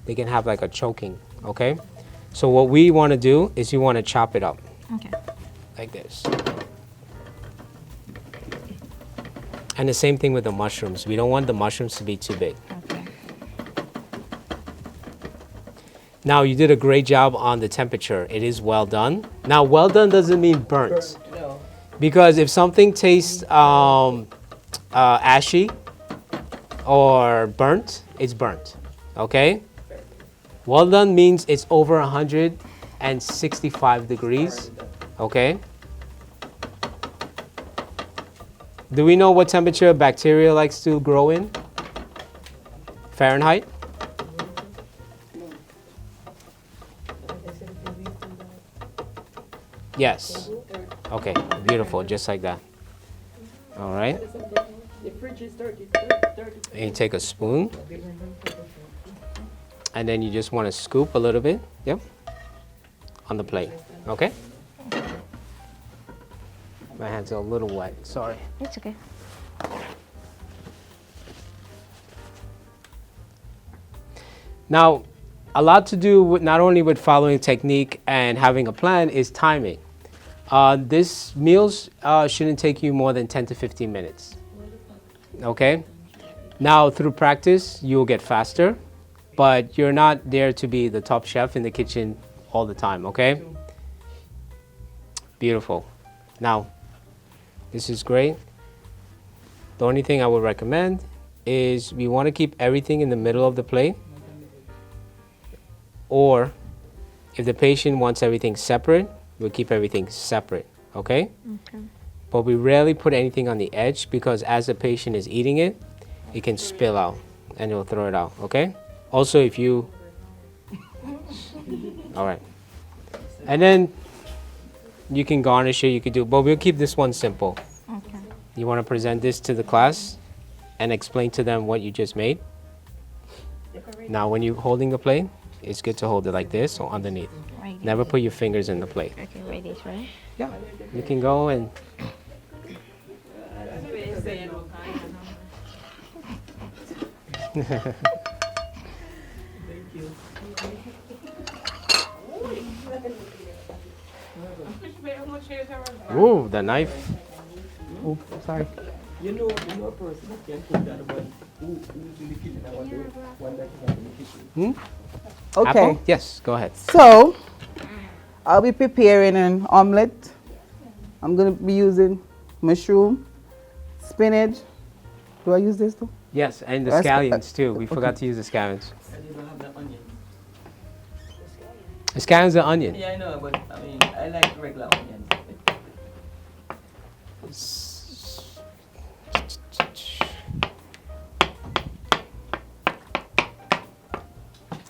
they can have like a choking, okay? So what we wanna do is you wanna chop it up. Okay. Like this. And the same thing with the mushrooms. We don't want the mushrooms to be too big. Okay. Now, you did a great job on the temperature. It is well done. Now, well done doesn't mean burnt. No. Because if something tastes ashy or burnt, it's burnt. Okay? Well done means it's over 165 degrees. Okay? Do we know what temperature bacteria likes to grow in? Fahrenheit? Yes. Okay, beautiful, just like that. All right. The fridge is 30. And you take a spoon. And then you just want to scoop a little bit. Yep. On the plate. Okay? My hands are a little wet, sorry. It's okay. Now, a lot to do with not only with following technique and having a plan is timing. This meals shouldn't take you more than 10 to 15 minutes. Okay? Now, through practice, you'll get faster, but you're not there to be the top chef in the kitchen all the time, okay? Beautiful. Now, this is great. The only thing I would recommend is we want to keep everything in the middle of the plate. Or if the patient wants everything separate, we'll keep everything separate, okay? Okay. But we rarely put anything on the edge because as the patient is eating it, it can spill out and it'll throw it out, okay? Also, if you, all right. And then you can garnish it, you could do, but we'll keep this one simple. Okay. You want to present this to the class and explain to them what you just made. Now, when you're holding the plate, it's good to hold it like this or underneath. Right. Never put your fingers in the plate. Okay, like this, right? Yeah, you can go and ooh, the knife. Ooh, sorry. You know a person that can cook that one who's in the kitchen and one that is not in the kitchen. Okay, Apple? Yes, go ahead. so I'll be preparing an omelette. I'm going to be using mushroom, spinach. Do I use this too? Yes, and the That's- scallions too. We forgot to use the scallions. And you don't have the onion. The scallions are onion. Yeah, I know, but I mean, I like regular onions.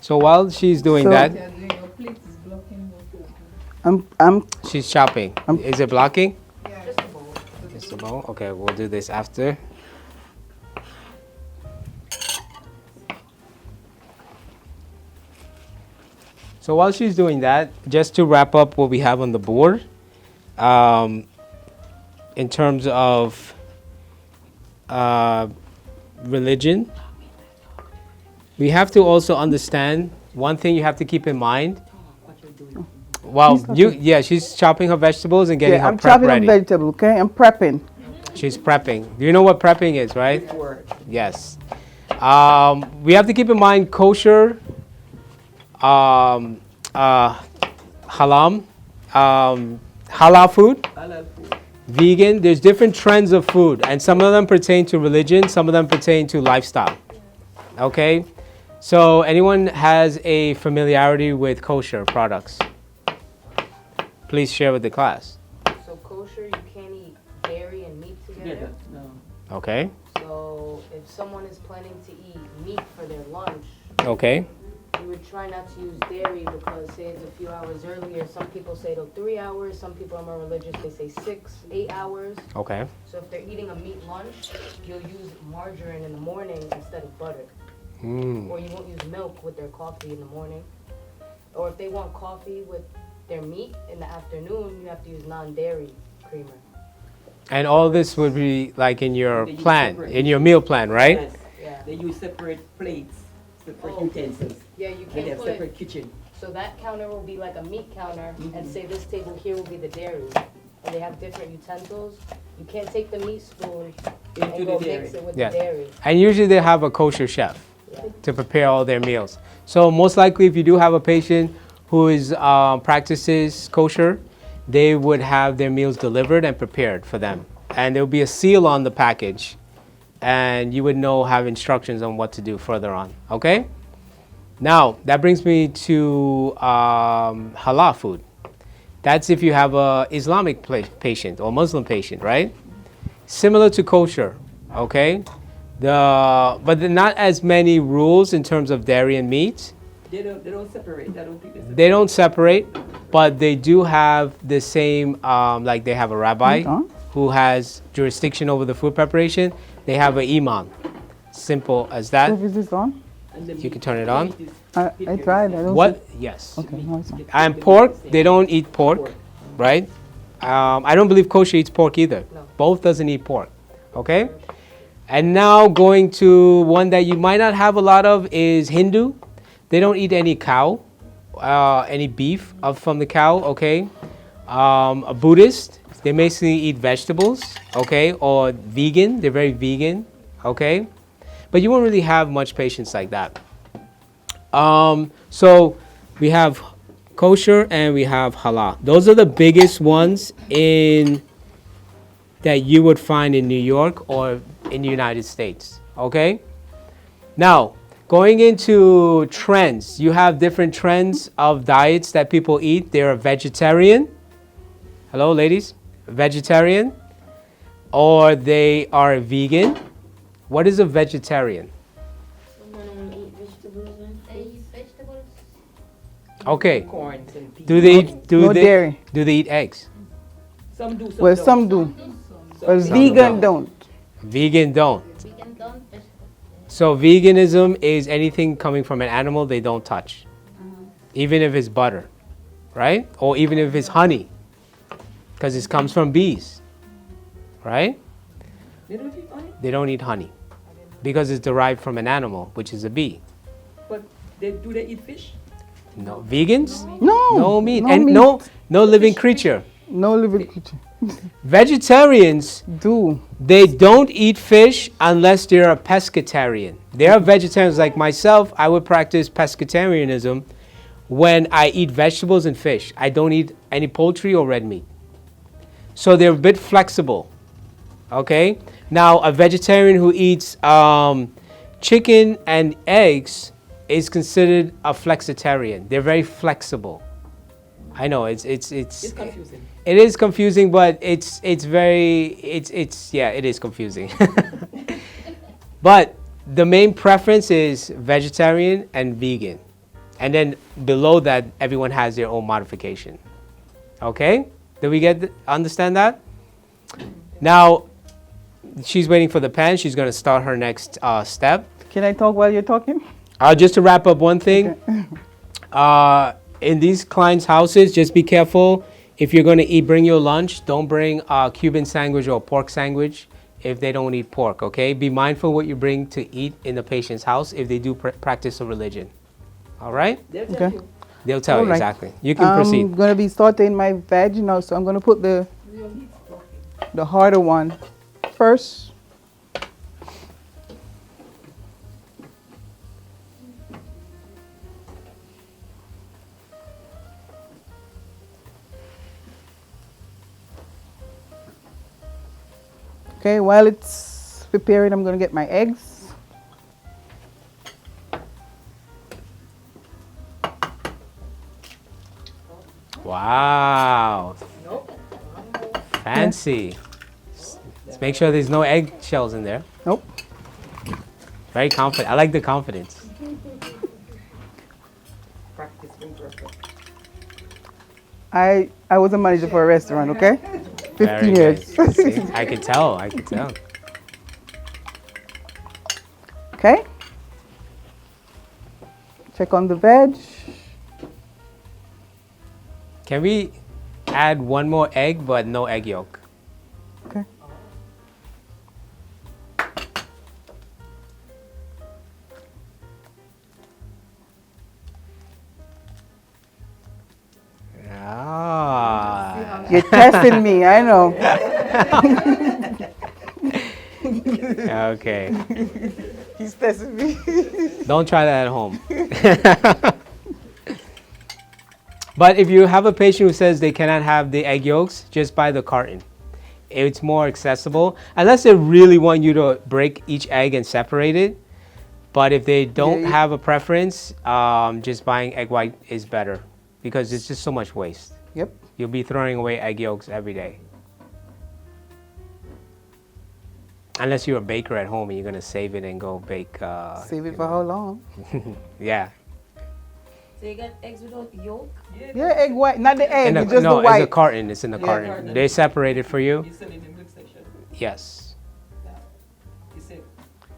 So while she's doing So- that, Yeah, your plate is blocking your food. I'm she's chopping. Is it blocking? Yeah, Just a bowl. Okay, we'll do this after. So while she's doing that, just to wrap up what we have on the board, in terms of religion, we have to also understand one thing you have to keep in mind. Well, she's chopping her vegetables and getting her I'm prep chopping ready. up vegetable, okay? I'm prepping. She's prepping. Do you know what prepping is, right? Yes. We have to keep in mind kosher, halal food, Halal food. vegan. There's different trends of food, and some of them pertain to religion, some of them pertain to lifestyle. Okay? So anyone has a familiarity with kosher products? please share with the class. So kosher, you can't eat dairy and meat together. No. Okay. So if someone is planning to eat meat for their lunch, Okay. you would try not to use dairy because say it's a few hours earlier. Some people say till 3 hours. Some people are more religious. They say 6, 8 hours. Okay. So if they're eating a meat lunch, you'll use margarine in the morning instead of butter. Mm. Or you won't use milk with their coffee in the morning. Or if they want coffee with their meat in the afternoon, you have to use non-dairy creamer. And all this would be like in your They use plan, separate- in your meal plan, right? Yes. Yeah. They use separate plates, separate Oh. utensils. Yeah, you And they can't have put. separate kitchen. So that counter will be like a meat counter, and say this table here will be the dairy. And they have different utensils. You can't take the meat spoon and Into go the mix dairy. it with Yeah. the dairy. And usually they have a kosher chef Yeah. to prepare all their meals. So most likely, if you do have a patient who is practices kosher, they would have their meals delivered and prepared for them, and there will be a seal on the package, and you would have instructions on what to do further on. Okay. Now that brings me to halal food. That's if you have a Islamic patient or Muslim patient, right? Similar to kosher. Okay. But not as many rules in terms of dairy and meat. They don't separate. I don't think they separate. They don't separate, but they do have the same, like they have a rabbi Okay. who has jurisdiction over the food preparation. They have an imam. Simple as that. So is this on? And the You can meat- turn it the on. meat is I prepared. tried. I don't What? Yes. see- Okay, no, it's on. And pork, they don't eat pork, right? I don't believe kosher eats pork either. No. Both doesn't eat pork. Okay? And now going to one that you might not have a lot of is Hindu. They don't eat any cow, any beef from the cow, okay? A Buddhist, they basically eat vegetables, okay? Or vegan, they're very vegan, okay? But you won't really have much patients like that. So we have kosher and we have halal. Those are the biggest ones that you would find in New York or in the United States, okay? Now, going into trends, you have different trends of diets that people eat. They're a vegetarian. Hello, ladies? Vegetarian. Or they are vegan. What is a vegetarian? Someone won't eat vegetables and They eat vegetables. Corns Okay. and peas. Do they No dairy. do they eat eggs? Some do, some Well, don't. some do. But Some vegan don't. Vegan don't. Vegan don't. So veganism is anything coming from an animal they don't touch. Even if it's butter, right? Or even if it's honey, because it comes from bees, right? They don't eat honey, They don't eat honey because it's derived from an animal, which is a bee. but they eat fish? No, vegans? No. No meat. No And meat. no living creature. No living creature. Vegetarians, Do. they don't eat fish unless they're a pescatarian. They are vegetarians like myself. I would practice pescatarianism when I eat vegetables and fish. I don't eat any poultry or red meat. So they're a bit flexible. Okay? Now, a vegetarian who eats chicken and eggs is considered a flexitarian. They're very flexible. I know it's It's confusing. it is confusing, but it is confusing. But the main preference is vegetarian and vegan. And then below that, everyone has their own modification. Okay? Did we understand that? Now, she's waiting for the pen. She's going to start her next step. Can I talk while you're talking? Just to wrap up one thing. In these clients' houses, just be careful. If you're going to bring your lunch, don't bring a Cuban sandwich or a pork sandwich if they don't eat pork, okay? Be mindful what you bring to eat in the patient's house if they do practice a religion. All right? They'll tell Okay. you. They'll tell All you right. exactly. You can proceed. I'm going to be sauteing my veg now, so I'm going to put the harder one first. Okay, while it's preparing, I'm going to get my eggs. Wow. Nope. Fancy. Let's make sure there's no egg shells in there. Nope. Very confident. I like the confidence. Practice being perfect. I was a manager for a restaurant, okay? 15 Very years. good. See, I can tell. I can tell. Okay. Check on the veg. Can we add one more egg, but no egg yolk? Okay. Ah. You're testing me, I know. Okay. He's testing me. Don't try that at home. But if you have a patient who says they cannot have the egg yolks, just buy the carton. It's more accessible, unless they really want you to break each egg and separate it. But if they don't Yeah. have a preference, just buying egg white is better because it's just so much waste. Yep. You'll be throwing away egg yolks every day. Unless you're a baker at home and you're gonna save it and go bake. Save it for how long? Yeah. So you got eggs without yolk? Yeah, egg white. Not the egg, In a- it's just no, the white. it's a carton. It's in a Yeah. carton. Carton. They separate it for you. You sell it in milk section. Yes. You say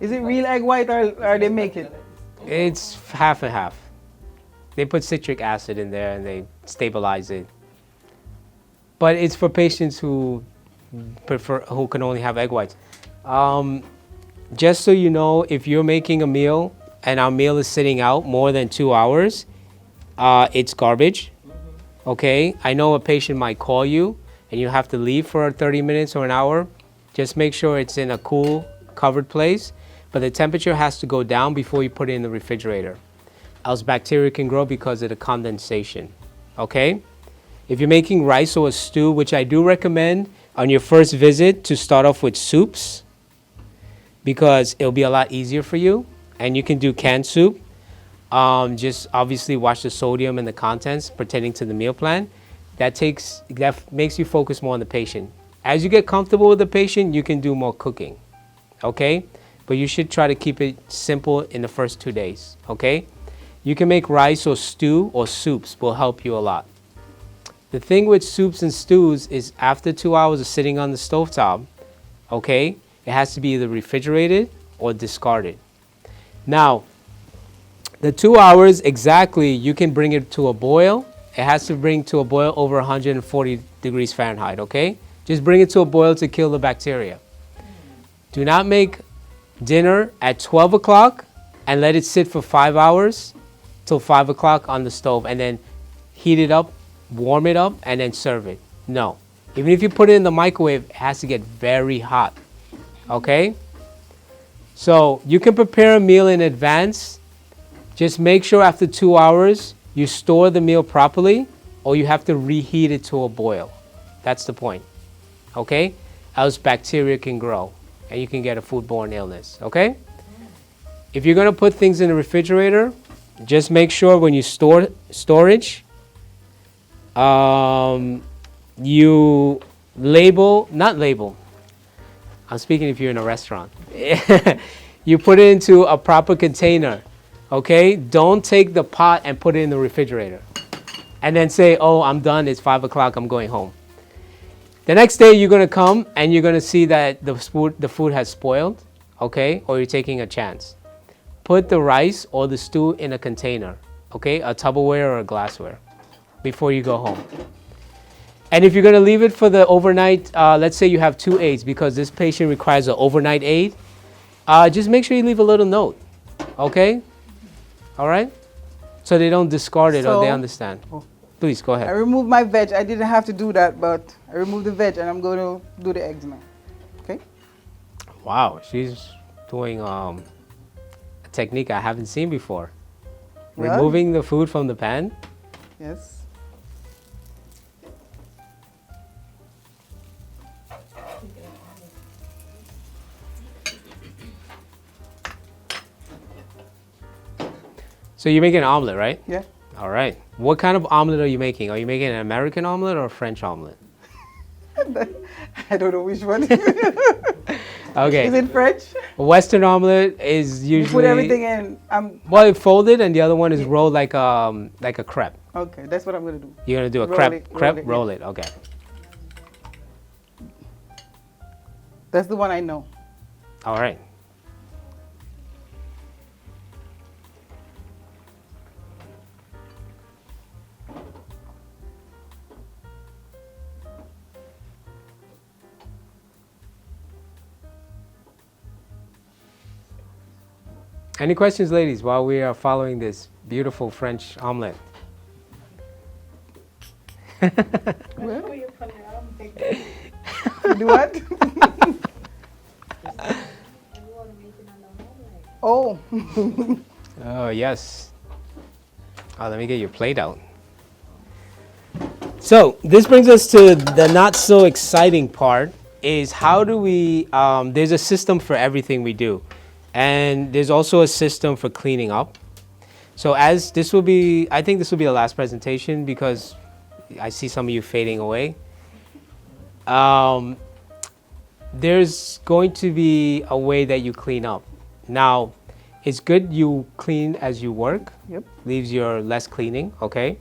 Is it real egg white or they make it? It's half and half. They put citric acid in there and they stabilize it. But it's for patients who who can only have egg whites. Just so you know, if you're making a meal and our meal is sitting out more than 2 hours, it's garbage. Okay, I know a patient might call you and you have to leave for 30 minutes or an hour. Just make sure it's in a cool, covered place, but the temperature has to go down before you put it in the refrigerator. Else bacteria can grow because of the condensation. Okay? If you're making rice or a stew, which I do recommend on your first visit to start off with soups, because it'll be a lot easier for you, and you can do canned soup. Just obviously watch the sodium and the contents pertaining to the meal plan. That makes you focus more on the patient. As you get comfortable with the patient, you can do more cooking, okay? But you should try to keep it simple in the first 2 days, okay? You can make rice or stew or soups will help you a lot. The thing with soups and stews is after 2 hours of sitting on the stovetop, okay, it has to be either refrigerated or discarded. Now, the 2 hours exactly, you can bring it to a boil. It has to bring to a boil over 140 degrees Fahrenheit, okay? Just bring it to a boil to kill the bacteria. Do not make dinner at 12 o'clock and let it sit for 5 hours till 5 o'clock on the stove and then heat it up, warm it up, and then serve it. No. Even if you put it in the microwave, it has to get very hot, okay? So you can prepare a meal in advance. Just make sure after 2 hours you store the meal properly or you have to reheat it to a boil. That's the point, okay? Else bacteria can grow and you can get a foodborne illness, okay? If you're gonna put things in the refrigerator, just make sure when you store storage, you not label. I'm speaking if you're in a restaurant. You put it into a proper container, okay? Don't take the pot and put it in the refrigerator and then say, oh, I'm done, it's 5 o'clock, I'm going home. The next day you're gonna come and you're gonna see that the food has spoiled, okay? Or you're taking a chance. Put the rice or the stew in a container, okay? A Tupperware or a glassware before you go home. And if you're gonna leave it for the overnight, let's say you have 2 aides because this patient requires an overnight aid, just make sure you leave a little note, okay? All right? So they don't discard it or they So- understand. Please, go I ahead. removed my veg. I didn't have to do that, but I removed the veg and I'm going to do the eggs now. Okay? Wow, she's doing a technique I haven't seen before. Well- Removing the food from the pan. Yes. So you're making an omelet, right? Yeah. All right. What kind of omelet are you making? Are you making an American omelet or a French omelet? I don't know which one. Okay. Is it French? A Western omelet is You usually put everything in. well, it's folded, and the other one is rolled like a crepe. Okay, that's what I'm gonna do. You're gonna do a Roll crepe, it, crepe, roll it, roll it. Okay. That's the one I know. All right. Any questions, ladies, while we are following this beautiful French omelet? You do what? Oh. Oh, yes. Oh, let me get your plate out. So this brings us to the not so exciting part is how do we, there's a system for everything we do. And there's also a system for cleaning up. So as this will be, I think this will be the last presentation because I see some of you fading away. There's going to be a way that you clean up. Now, it's good you clean as you work. Yep. Leaves your less cleaning, okay?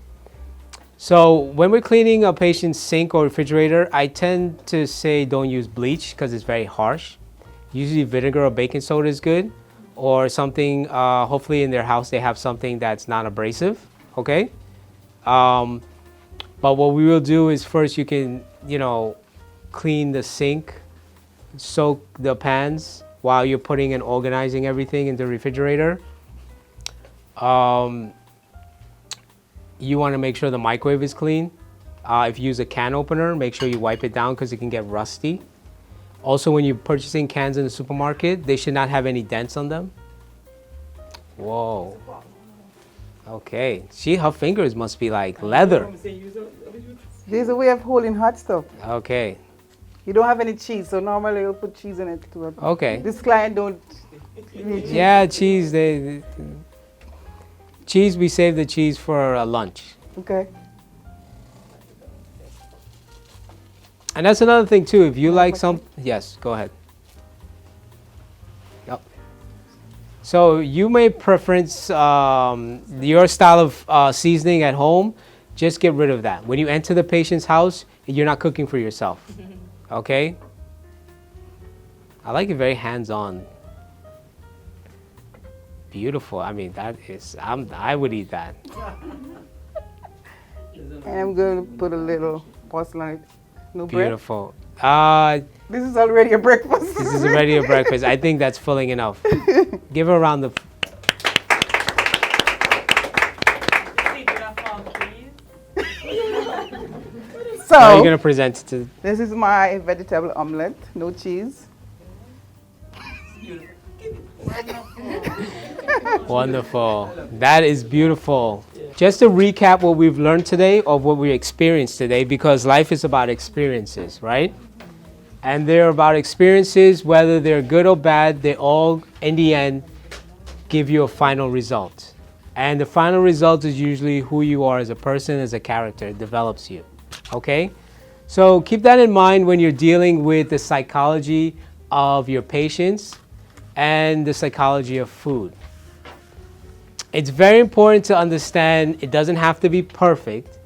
So when we're cleaning a patient's sink or refrigerator, I tend to say don't use bleach because it's very harsh. Usually vinegar or baking soda is good, or something, hopefully in their house they have something that's not abrasive, okay? But what we will do is first you can, clean the sink, soak the pans while you're putting and organizing everything in the refrigerator. You want to make sure the microwave is clean. If you use a can opener, make sure you wipe it down because it can get rusty. Also, when you're purchasing cans in the supermarket, they should not have any dents on them. Whoa. Okay. Her fingers must be like leather. There's a way of holding hot stuff. Okay. You don't have any cheese, so normally you'll put cheese in it too. Okay. This client don't need cheese. Yeah, cheese. Cheese, we save the cheese for a lunch. Okay. And that's another thing too. If you like some, yes, go ahead. Yep. So you may preference your style of seasoning at home. Just get rid of that. When you enter the patient's house, you're not cooking for yourself. Okay. I like it very hands-on. Beautiful. I mean, that is. I would eat that. And I'm going to put a little porcelain. No bread. Beautiful. This is already a breakfast. This is already a breakfast. I think that's filling enough. Give her a round of. So, How are you going to present it to? this is my vegetable omelette, no cheese. Wonderful. That is beautiful. Just to recap what we've learned today or what we experienced today, because life is about experiences, right? And they're about experiences, whether they're good or bad, they all, in the end, give you a final result. And the final result is usually who you are as a person, as a character. It develops you, okay? So keep that in mind when you're dealing with the psychology of your patients and the psychology of food. It's very important to understand it doesn't have to be perfect,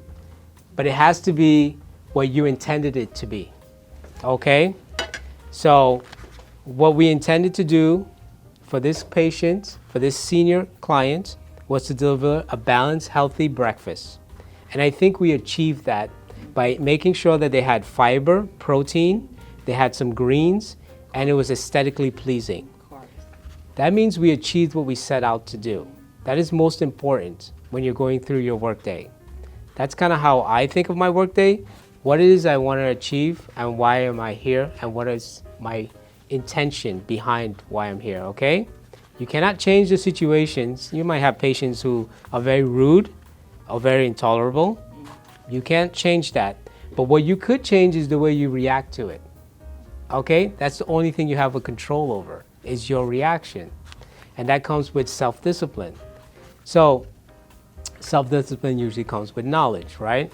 but it has to be what you intended it to be. Okay? So what we intended to do for this patient, for this senior client, was to deliver a balanced, healthy breakfast. And I think we achieved that by making sure that they had fiber, protein, they had some greens, and it was aesthetically pleasing. That means we achieved what we set out to do. That is most important when you're going through your workday. That's kind of how I think of my workday, what it is I want to achieve and why am I here and what is my intention behind why I'm here, okay? You cannot change the situations. You might have patients who are very rude or very intolerable. You can't change that. But what you could change is the way you react to it, okay? That's the only thing you have a control over is your reaction. And that comes with self-discipline. So self-discipline usually comes with knowledge, right?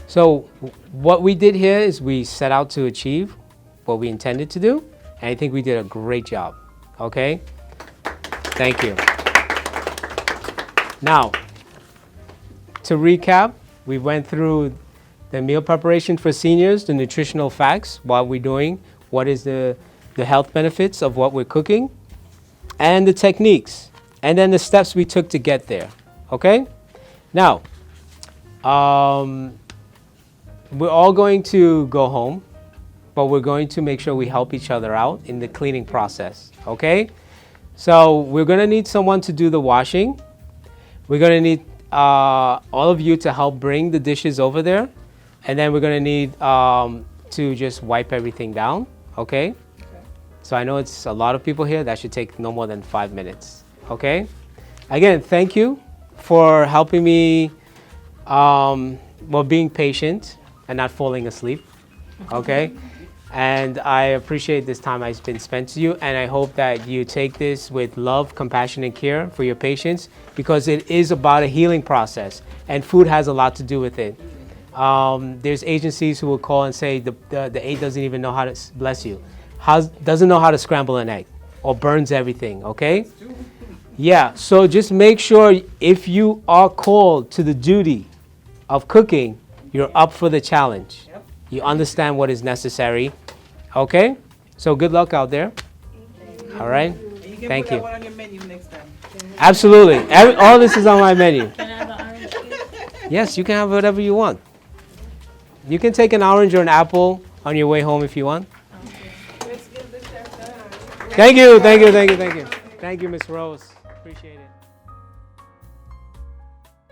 So what we did here is we set out to achieve what we intended to do, and I think we did a great job, okay? Thank you. Now, to recap, we went through the meal preparation for seniors, the nutritional facts, what we're doing, what is the health benefits of what we're cooking, and the techniques, and then the steps we took to get there, okay? Now, we're all going to go home, but we're going to make sure we help each other out in the cleaning process, okay? So we're gonna need someone to do the washing. We're gonna need all of you to help bring the dishes over there. And then we're gonna need to just wipe everything down, okay? So I know it's a lot of people here. That should take no more than 5 minutes, okay? Again, thank you for helping me, being patient and not falling asleep, okay? And I appreciate this time I've been spent to you, and I hope that you take this with love, compassion, and care for your patients, because it is about a healing process, and food has a lot to do with it. There's agencies who will call and say the Aide doesn't even know how to, bless you, doesn't know how to scramble an egg, or burns everything, okay? Yeah, so just make sure if you are called to the duty of cooking, you're up for the challenge. You understand what is necessary, okay? So good luck out there. All right, thank you. Put that one on your menu next time. Absolutely, all this is on my menu. Can I have an orange juice? Yes, you can have whatever you want. You can take an orange or an apple on your way home if you want. Let's give the chef a hand. Thank you, thank you, thank you, thank you. Thank you, Miss Rose. Appreciate it.